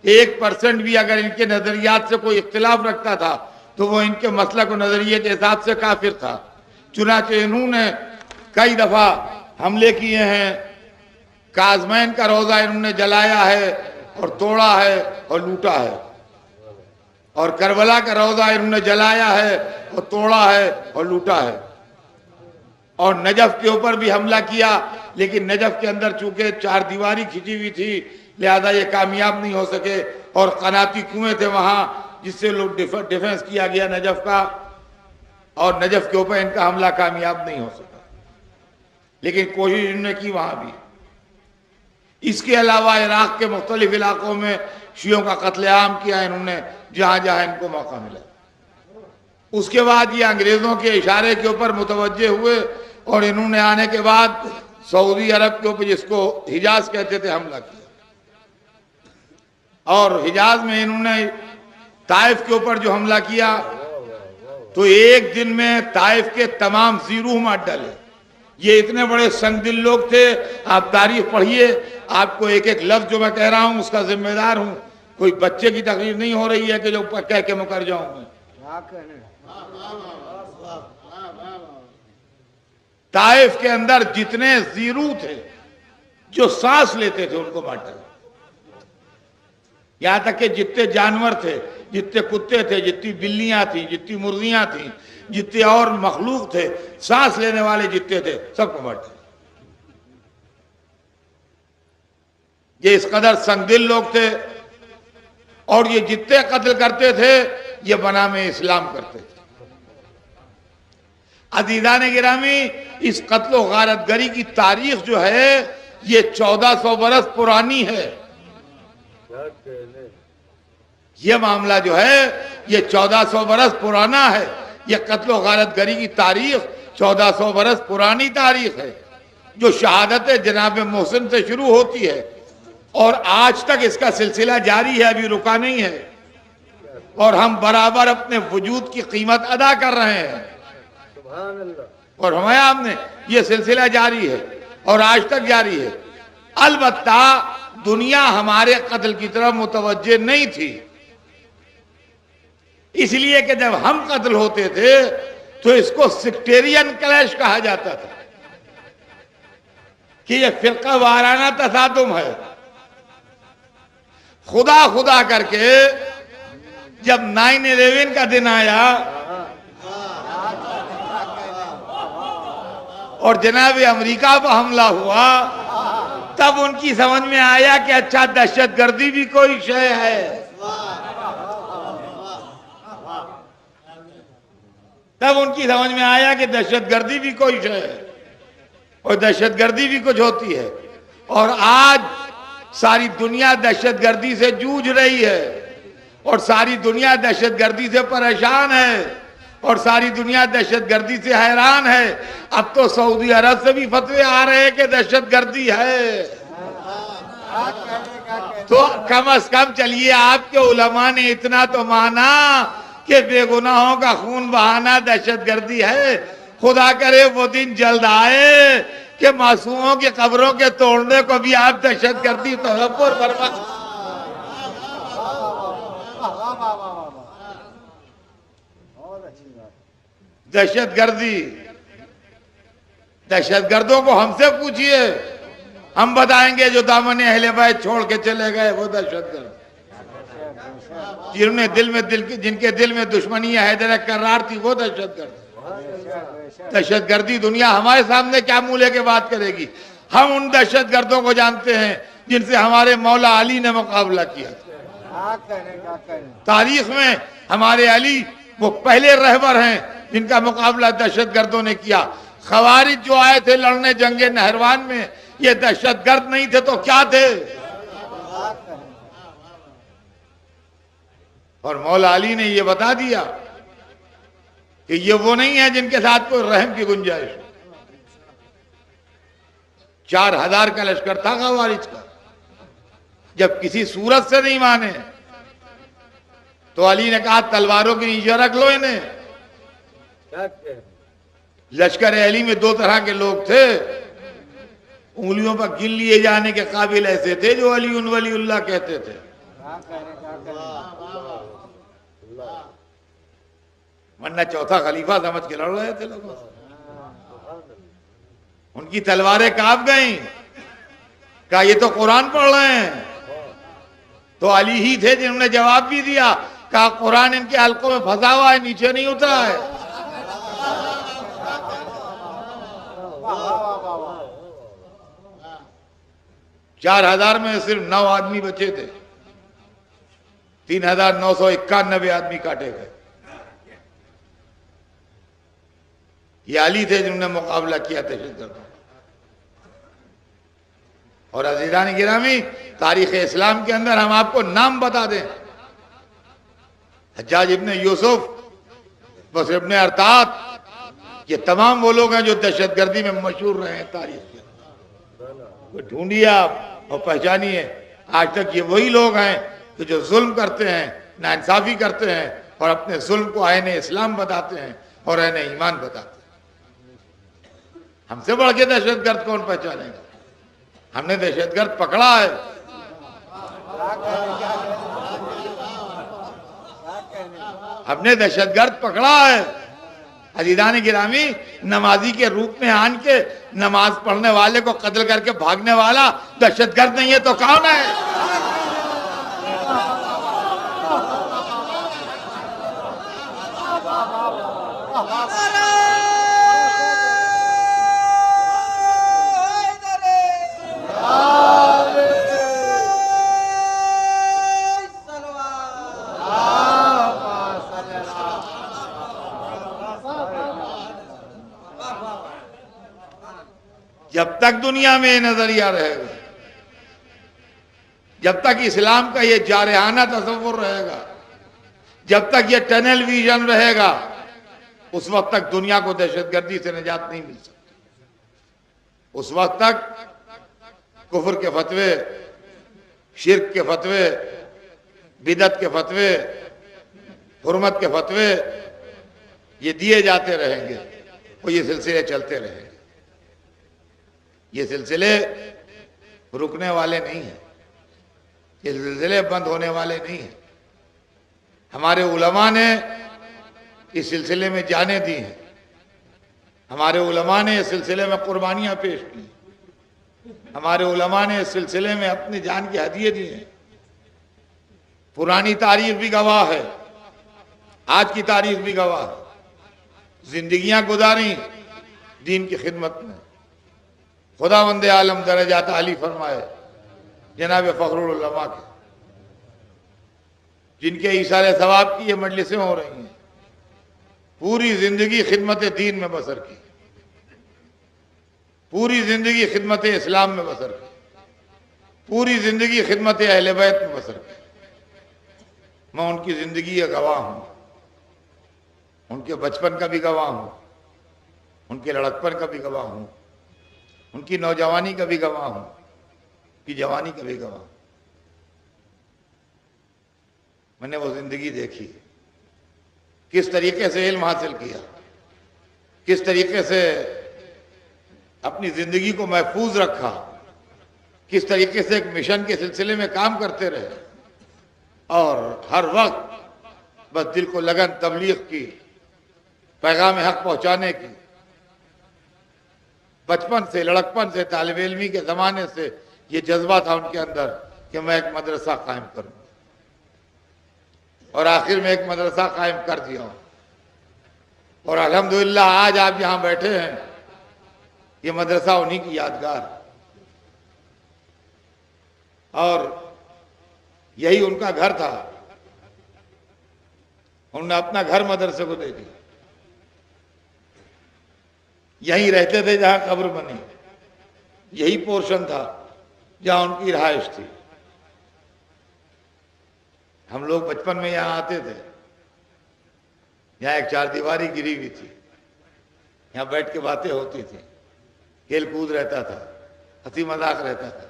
1% بھی اگر ان کے نظریات سے کوئی اختلاف رکھتا تھا تو وہ ان کے مسلک و نظریے کے حساب سے کافر تھا۔ چنانچہ انہوں نے کئی دفعہ حملے کیے ہیں، کاظمین کا روضہ انہوں نے جلایا ہے اور توڑا ہے اور لوٹا ہے، اور کربلا کا روضہ انہوں نے جلایا ہے اور توڑا ہے اور لوٹا ہے، اور نجف کے اوپر بھی حملہ کیا، لیکن نجف کے اندر چونکہ 4 دیواری کھچی ہوئی تھی لہذا یہ کامیاب نہیں ہو سکے، اور قناتی کنویں تھے وہاں جس سے لوگ ڈیفنس کیا گیا نجف کا، اور نجف کے اوپر ان کا حملہ کامیاب نہیں ہو سکا، لیکن کوشش انہوں نے کی وہاں بھی۔ اس کے علاوہ عراق کے مختلف علاقوں میں شیعوں کا قتل عام کیا انہوں نے جہاں جہاں ان کو موقع ملا۔ اس کے بعد یہ انگریزوں کے اشارے کے اوپر متوجہ ہوئے، اور انہوں نے آنے کے بعد سعودی عرب کے اوپر، جس کو حجاز کہتے تھے، حملہ کیا، اور حجاز میں انہوں نے طائف کے اوپر جو حملہ کیا تو ایک دن میں طائف کے تمام زیرو مار ڈالے۔ یہ اتنے بڑے سنگ دل لوگ تھے، آپ تاریخ پڑھیے، آپ کو ایک ایک لفظ جو میں کہہ رہا ہوں اس کا ذمہ دار ہوں، کوئی بچے کی تقریر نہیں ہو رہی ہے کہ جو کہہ کے مکر جاؤں میں۔ طائف کے اندر جتنے زیرو تھے جو سانس لیتے تھے ان کو مار ڈالا، یہاں تک کہ جتنے جانور تھے، جتنے کتے تھے، جتنی بلیاں تھیں، جتنی مرغیاں تھیں، جتنے اور مخلوق تھے، سانس لینے والے جتنے تھے، سب کو مار ڈالا۔ یہ اس قدر سنگ دل لوگ تھے، اور یہ جتنے قتل کرتے تھے یہ بنام اسلام کرتے تھے۔ عزیزان گرامی، اس قتل و غارت گری کی تاریخ جو ہے یہ 1400 برس پرانی ہے. یہ معاملہ جو ہے یہ 1400 برس پرانا ہے. یہ قتل و غارت گری کی تاریخ 1400 برس پرانی تاریخ ہے جو شہادت جناب محسن سے شروع ہوتی ہے اور آج تک اس کا سلسلہ جاری ہے, ابھی رکا نہیں ہے. اور ہم برابر اپنے وجود کی قیمت ادا کر رہے ہیں. اور ہم نے یہ سلسلہ جاری ہے اور آج تک جاری ہے. البتہ دنیا ہمارے قتل کی طرف متوجہ نہیں تھی, اس لیے کہ جب ہم قتل ہوتے تھے تو اس کو سیکٹیرین کلیش کہا جاتا تھا کہ یہ فرقہ وارانہ تصادم ہے. خدا خدا کر کے جب 9/11 کا دن آیا اور جناب امریکہ پر حملہ ہوا تب ان کی سمجھ میں آیا کہ اچھا دہشت گردی بھی کوئی شے ہے. تب ان کی سمجھ میں آیا کہ دہشت گردی بھی کوئی شے ہے اور دہشت گردی بھی کچھ ہوتی ہے. اور آج ساری دنیا دہشت گردی سے جوجھ رہی ہے اور ساری دنیا دہشت گردی سے پریشان ہے اور ساری دنیا دہشت گردی سے حیران ہے. اب تو سعودی عرب سے بھی فتوے آ رہے ہیں کہ دہشت گردی ہے. تو کم از کم چلیے آپ کے علماء نے اتنا تو مانا کہ بے گناہوں کا خون بہانا دہشت گردی ہے. خدا کرے وہ دن جلد آئے کہ معصوموں کی قبروں کے توڑنے کو بھی آپ دہشت گردی تصور فرما. دہشت گردی, دہشت گردوں کو ہم سے پوچھئے, ہم بتائیں گے جو دامن اہل بیت چھوڑ کے چلے گئے وہ دہشت گرد. جن کے دل میں دشمنی حیدر کرار تھی وہ دہشت گرد. دہشت گردی دنیا ہمارے سامنے کیا منہ لے کے بات کرے گی؟ ہم ان دہشت گردوں کو جانتے ہیں جن سے ہمارے مولا علی نے مقابلہ کیا. تاریخ میں ہمارے علی وہ پہلے رہبر ہیں جن کا مقابلہ دہشت گردوں نے کیا. خوارج جو آئے تھے لڑنے جنگ نہروان میں یہ دہشت گرد نہیں تھے تو کیا تھے؟ اور مولا علی نے یہ بتا دیا کہ یہ وہ نہیں ہے جن کے ساتھ کوئی رحم کی گنجائش. 4000 کا لشکر تھا خوارج کا. جب کسی صورت سے نہیں مانے تو علی نے کہا تلواروں کے نیچے رکھ لو انہیں. لشکر علی میں 2 طرح کے لوگ تھے, انگلیوں پر گن لیے جانے کے قابل ایسے تھے جو علی ولی اللہ کہتے تھے, ورنہ چوتھا خلیفہ سمجھ کے لڑ رہے تھے لوگ. ان کی تلواریں کانپ گئیں, کہا یہ تو قرآن پڑھ رہے ہیں. تو علی ہی تھے جنہوں نے جواب بھی دیا, کہا قرآن ان کے حلقوں میں پھنسا ہوا ہے, نیچے نہیں اترا ہے. چار 4000 میں صرف 9 آدمی بچے تھے, 3991 آدمی کاٹے گئے. یہ علی تھے جنہوں نے مقابلہ کیا دہشت گردوں. اور عزیزان گرامی, تاریخ اسلام کے اندر ہم آپ کو نام بتا دیں, حجاج ابن یوسف, بصر ابن ارطاط, یہ تمام وہ لوگ ہیں جو دہشت گردی میں مشہور رہے ہیں تاریخ کے اندر. ڈھونڈیے آپ اور پہچانیے. آج تک یہ وہی لوگ ہیں کہ جو ظلم کرتے ہیں, ناانصافی کرتے ہیں اور اپنے ظلم کو عین اسلام بتاتے ہیں اور عین ایمان بتاتے ہیں. ہم سے بڑھ کے دہشت گرد کون پہچانے گا؟ ہم نے دہشت گرد پکڑا ہے. ہم نے دہشت گرد پکڑا ہے. عزیزان گرامی, نمازی کے روپ میں آن کے نماز پڑھنے والے کو قتل کر کے بھاگنے والا دہشت گرد نہیں ہے تو کون ہے؟ جب تک دنیا میں یہ نظریہ رہے گا، جب تک اسلام کا یہ جارحانہ تصور رہے گا، جب تک یہ ٹنل ویژن رہے گا، اس وقت تک دنیا کو دہشت گردی سے نجات نہیں مل سکتی۔ اس وقت تک کفر کے فتوے، شرک کے فتوے، بدعت کے فتوے، حرمت کے فتوے یہ دیے جاتے رہیں گے اور یہ سلسلے چلتے رہیں گے۔ یہ سلسلے رکنے والے نہیں ہیں، یہ سلسلے بند ہونے والے نہیں ہیں۔ ہمارے علماء نے اس سلسلے میں جانیں دی ہیں، ہمارے علماء نے اس سلسلے میں قربانیاں پیش کی، ہمارے علماء نے اس سلسلے میں اپنی جان کی ہدیے دی ہیں۔ پرانی تاریخ بھی گواہ ہے، آج کی تاریخ بھی گواہ ہے۔ زندگیاں گزاری دین کی خدمت میں۔ خداوند عالم درجات عالی فرمائے جناب فخر العلماء کے، جن کے ایثار ثواب کی یہ مجلسیں ہو رہی ہیں، پوری زندگی خدمت دین میں بسر کی، پوری زندگی خدمت اسلام میں بسر کی، پوری زندگی خدمت اہل بیت میں بسر کی۔ میں ان کی زندگی کا گواہ ہوں، ان کے بچپن کا بھی گواہ ہوں، ان کے لڑکپن کا بھی گواہ ہوں، ان کی نوجوانی کا بھی گواہ ہوں، ان کی جوانی کا بھی گواہ ہوں۔ میں نے وہ زندگی دیکھی، کس طریقے سے علم حاصل کیا، کس طریقے سے اپنی زندگی کو محفوظ رکھا، کس طریقے سے ایک مشن کے سلسلے میں کام کرتے رہے، اور ہر وقت بس دل کو لگن تبلیغ کی، پیغام حق پہنچانے کی۔ بچپن سے، لڑکپن سے، طالب علمی کے زمانے سے یہ جذبہ تھا ان کے اندر کہ میں ایک مدرسہ قائم کروں، اور آخر میں ایک مدرسہ قائم کر دیا ہوں۔ اور الحمدللہ آج آپ یہاں بیٹھے ہیں، یہ مدرسہ انہی کی یادگار، اور یہی ان کا گھر تھا۔ انہوں نے اپنا گھر مدرسے کو دے دیا، یہیں رہتے تھے جہاں قبر بنی، یہی پورشن تھا جہاں ان کی رہائش تھی۔ ہم لوگ بچپن میں یہاں آتے تھے، یہاں ایک چار دیواری گری ہوئی تھی، یہاں بیٹھ کے باتیں ہوتی تھیں، کھیل کود رہتا تھا، ہنسی مذاق رہتا تھا۔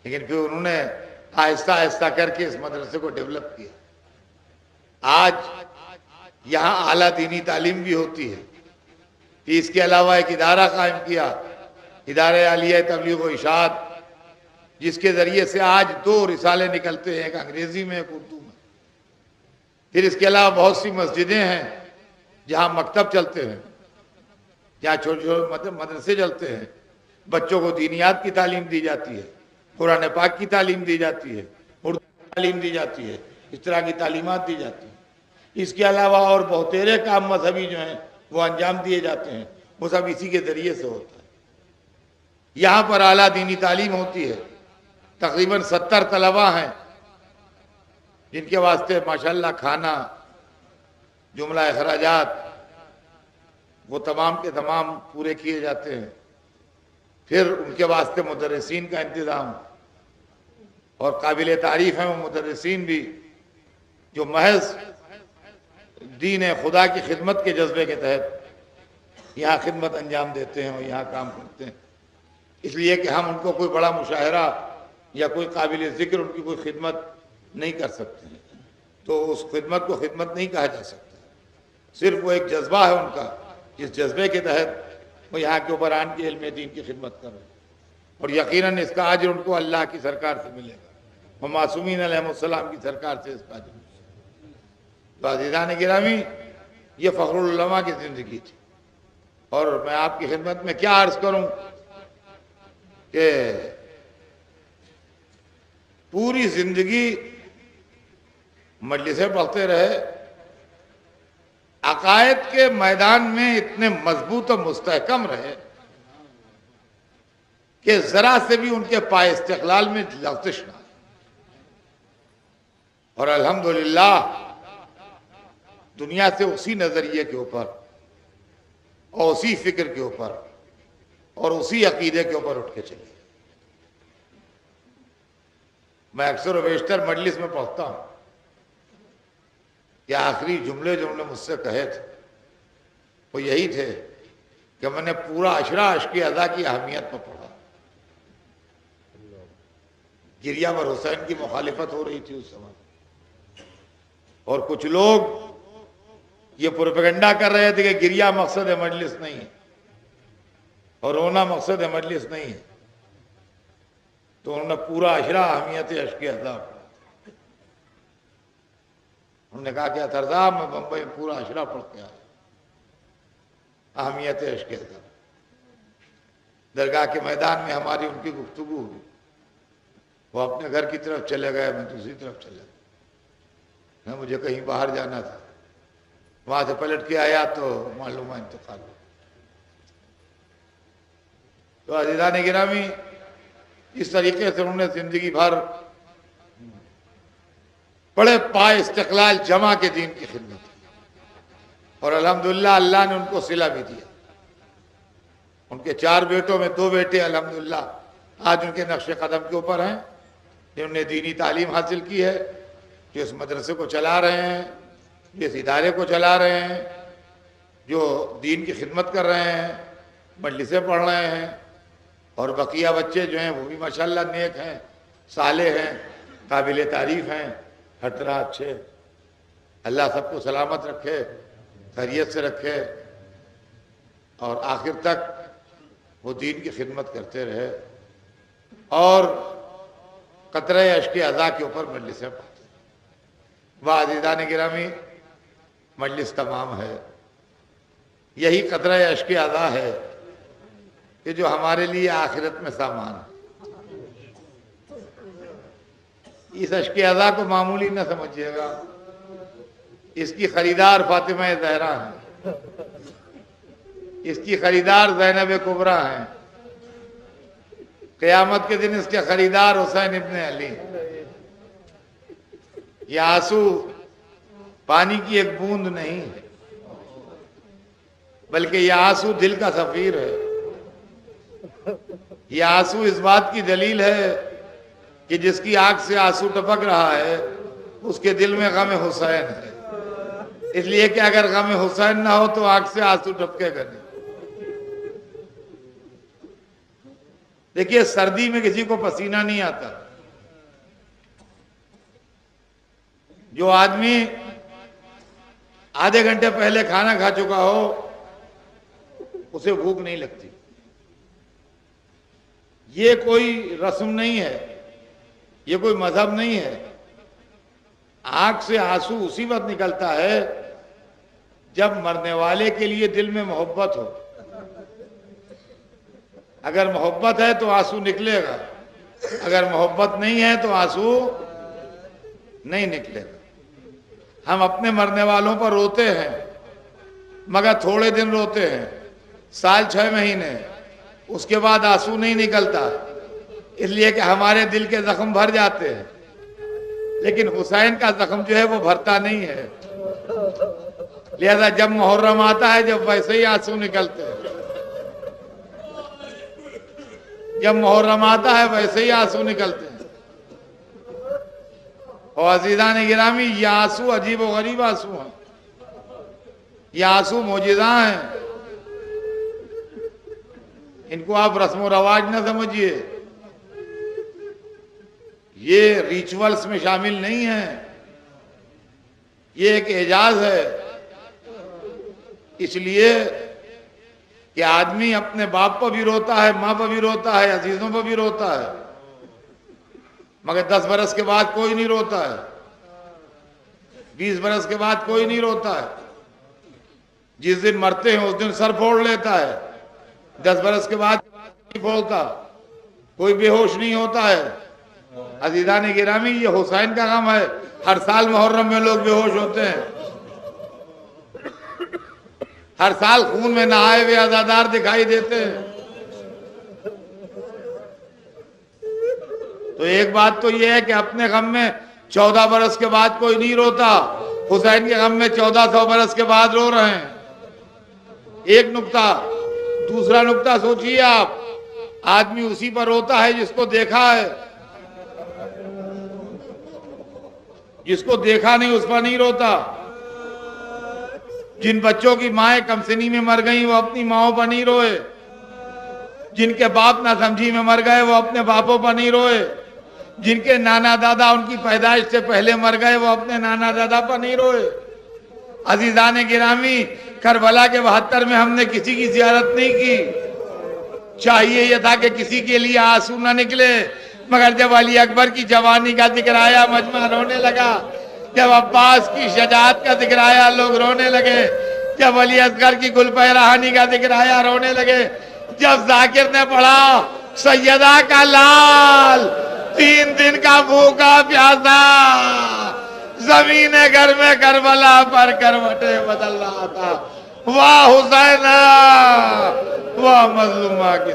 لیکن پھر انہوں نے آہستہ آہستہ کر کے اس مدرسے کو ڈیولپ کیا۔ آج یہاں اعلیٰ دینی تعلیم بھی ہوتی ہے، کہ اس کے علاوہ ایک ادارہ قائم کیا، ادارہ عالیہ تبلیغ و ارشاد، جس کے ذریعے سے آج 2 رسالے نکلتے ہیں، ایک انگریزی میں، ایک اردو میں۔ پھر اس کے علاوہ بہت سی مسجدیں ہیں جہاں مکتب چلتے ہیں، جہاں چھوٹے چھوٹے مدرسے چلتے ہیں، بچوں کو دینیات کی تعلیم دی جاتی ہے، قرآن پاک کی تعلیم دی جاتی ہے، اردو کی تعلیم دی جاتی ہے، اس طرح کی تعلیمات دی جاتی ہیں۔ اس کے علاوہ اور بہتیرے کام مذہبی جو ہیں وہ انجام دیے جاتے ہیں، وہ سب اسی کے ذریعے سے ہوتا ہے۔ یہاں پر اعلیٰ دینی تعلیم ہوتی ہے، تقریباً 70 طلباء ہیں جن کے واسطے ماشاءاللہ کھانا، جملہ اخراجات وہ تمام کے تمام پورے کیے جاتے ہیں۔ پھر ان کے واسطے مدرسین کا انتظام، اور قابل تعریف ہیں وہ مدرسین بھی جو محض دین خدا کی خدمت کے جذبے کے تحت یہاں خدمت انجام دیتے ہیں اور یہاں کام کرتے ہیں۔ اس لیے کہ ہم ان کو کوئی بڑا مشاہرہ یا کوئی قابل ذکر ان کی کوئی خدمت نہیں کر سکتے ہیں، تو اس خدمت کو خدمت نہیں کہا جا سکتا، صرف وہ ایک جذبہ ہے ان کا، جس جذبے کے تحت وہ یہاں کے قرآن کی علم دین کی خدمت کر رہے ہیں، اور یقیناً اس کا اجر ان کو اللہ کی سرکار سے ملے گا، اور معصومین علیہ السلام کی سرکار سے اس کا اجر ملے گا۔ تو عزیزان گرامی، یہ فخر العلماء کی زندگی تھی، اور میں آپ کی خدمت میں کیا عرض کروں کہ پوری زندگی مجلسیں پڑھتے رہے، عقائد کے میدان میں اتنے مضبوط و مستحکم رہے کہ ذرا سے بھی ان کے پائے استقلال میں لغزش نہ آئی، اور الحمدللہ دنیا سے اسی نظریے کے اوپر اور اسی فکر کے اوپر اور اسی عقیدے کے اوپر اٹھ کے چلیے۔ میں اکثر و بیشتر مجلس میں پڑھتا ہوں کہ آخری جملے جو انہوں نے مجھ سے کہے تھے وہ یہی تھے کہ میں نے پورا عشرہ عشق اذا کی اہمیت میں پڑھا۔ گریہ پر حسین کی مخالفت ہو رہی تھی اس زمانے، اور کچھ لوگ یہ پروپیگنڈا کر رہے تھے کہ گریہ مقصد مجلس نہیں ہے اور رونا مقصد مجلس نہیں ہے، تو انہوں نے پورا عشرہ اہمیت عشق اذا پڑھا۔ انہوں نے کہا کہ اطہر صاحب میں بمبئی میں پورا عشرہ پڑھ کے آیا، اہمیت عشق اذا۔ درگاہ کے میدان میں ہماری ان کی گفتگو ہوئی، وہ اپنے گھر کی طرف چلے گئے، میں دوسری طرف چلے گیا، مجھے کہیں باہر جانا تھا، وہاں سے پلٹ کے آیا تو معلومہ انتقال ہوا۔ تو عزیزان گرامی، اس طریقے سے انہوں نے زندگی بھر بڑے پائے استقلال جمع کے دین کی خدمت کی، اور الحمدللہ اللہ نے ان کو صلہ بھی دیا۔ ان کے 4 بیٹوں میں 2 بیٹے الحمدللہ آج ان کے نقش قدم کے اوپر ہیں، جنہوں نے دینی تعلیم حاصل کی ہے، جو اس مدرسے کو چلا رہے ہیں، جو اس ادارے کو چلا رہے ہیں، جو دین کی خدمت کر رہے ہیں، مجلسیں پڑھ رہے ہیں، اور بقیہ بچے جو ہیں وہ بھی ماشاءاللہ نیک ہیں، صالح ہیں، قابل تعریف ہیں، ہر طرح اچھے۔ اللہ سب کو سلامت رکھے، خیریت سے رکھے، اور آخر تک وہ دین کی خدمت کرتے رہے، اور قطرہ عشق اذا کے اوپر مجلسیں پڑھتے رہے۔ وہ عزیزان گرامی، مجلس تمام ہے، یہی قطرہ عشق اذا ہے کہ جو ہمارے لیے آخرت میں سامان ہے۔ اس عشق اذا کو معمولی نہ سمجھیے گا، اس کی خریدار فاطمہ زہرا ہیں، اس کی خریدار زینب کبریٰ ہیں، قیامت کے دن اس کے خریدار حسین ابن علی۔ یہ آنسو پانی کی ایک بوند نہیں ہے، بلکہ یہ آنسو دل کا سفیر ہے۔ یہ آنسو اس بات کی دلیل ہے کہ جس کی آنکھ سے آنسو ٹپک رہا ہے اس کے دل میں غم حسین ہے، اس لیے کہ اگر غم حسین نہ ہو تو آنکھ سے آنسو ٹپکے گا نہیں۔ دیکھیے، سردی میں کسی کو پسینہ نہیں آتا، جو آدمی آدھے گھنٹے پہلے کھانا کھا چکا ہو اسے بھوک نہیں لگتی۔ یہ کوئی رسم نہیں ہے، یہ کوئی مذہب نہیں ہے۔ آنکھ سے آنسو اسی وقت نکلتا ہے جب مرنے والے کے لیے دل میں محبت ہو۔ اگر محبت ہے تو آنسو نکلے گا، اگر محبت نہیں ہے تو آنسو نہیں نکلے گا۔ ہم اپنے مرنے والوں پر روتے ہیں، مگر تھوڑے دن روتے ہیں، سال 6 مہینے، اس کے بعد آنسو نہیں نکلتا، اس لیے کہ ہمارے دل کے زخم بھر جاتے ہیں، لیکن حسین کا زخم جو ہے وہ بھرتا نہیں ہے۔ لہذا جب محرم آتا ہے جب ویسے ہی آنسو نکلتے ہیں، جب محرم آتا ہے ویسے ہی آنسو نکلتے ہیں۔ اور عزیزان گرامی، یہ آنسو عجیب و غریب آنسو ہیں، یہ آنسو معجزہ ہیں، ان کو آپ رسم و رواج نہ سمجھیے، یہ ریچولز میں شامل نہیں ہیں، یہ ایک اعجاز ہے۔ اس لیے کہ آدمی اپنے باپ پر بھی روتا ہے، ماں پر بھی روتا ہے، عزیزوں پر بھی روتا ہے، مگر 10 برس کے بعد کوئی نہیں روتا ہے، 20 برس کے بعد کوئی نہیں روتا ہے۔ جس دن مرتے ہیں اس دن سر پھوڑ لیتا ہے، 10 برس کے بعد نہیں پھوڑتا، کوئی بے ہوش نہیں ہوتا ہے۔ عزیزان گرامی، یہ حسین کا غم ہے، ہر سال محرم میں لوگ بے ہوش ہوتے ہیں، ہر سال خون میں نہائے ہوئے عزادار دکھائی دیتے ہیں۔ تو ایک بات تو یہ ہے کہ اپنے غم میں 14 برس کے بعد کوئی نہیں روتا، حسین کے غم میں 1400 برس کے بعد رو رہے ہیں۔ ایک نکتہ۔ دوسرا نقطہ سوچیے آپ، آدمی اسی پر روتا ہے جس کو دیکھا ہے، جس کو دیکھا نہیں اس پر نہیں روتا۔ جن بچوں کی مائیں کم سنی میں مر گئیں وہ اپنی ماؤں پر نہیں روئے، جن کے باپ نہ سمجھی میں مر گئے وہ اپنے باپوں پر نہیں روئے، جن کے نانا دادا ان کی پیدائش سے پہلے مر گئے وہ اپنے نانا دادا پر نہیں روئے۔ عزیزان گرامی، کربلا کے 72 میں ہم نے کسی کی زیارت نہیں کی، چاہیے یہ تھا کہ کسی کے لیے آنسو نہ نکلے، مگر جب علی اکبر کی جوانی کا ذکر آیا مجمع رونے لگا، جب عباس کی شجاعت کا ذکر آیا لوگ رونے لگے، جب علی اصغر کی گل پہرہانی کا ذکر آیا رونے لگے، جب ذاکر نے پڑھا سیدہ کا لال 3 دن کا بھوکا پیاسا زمین گھر میں کربلا پر کروٹیں بدل رہا تھا، واہ حسینہ واہ مظلومہ کی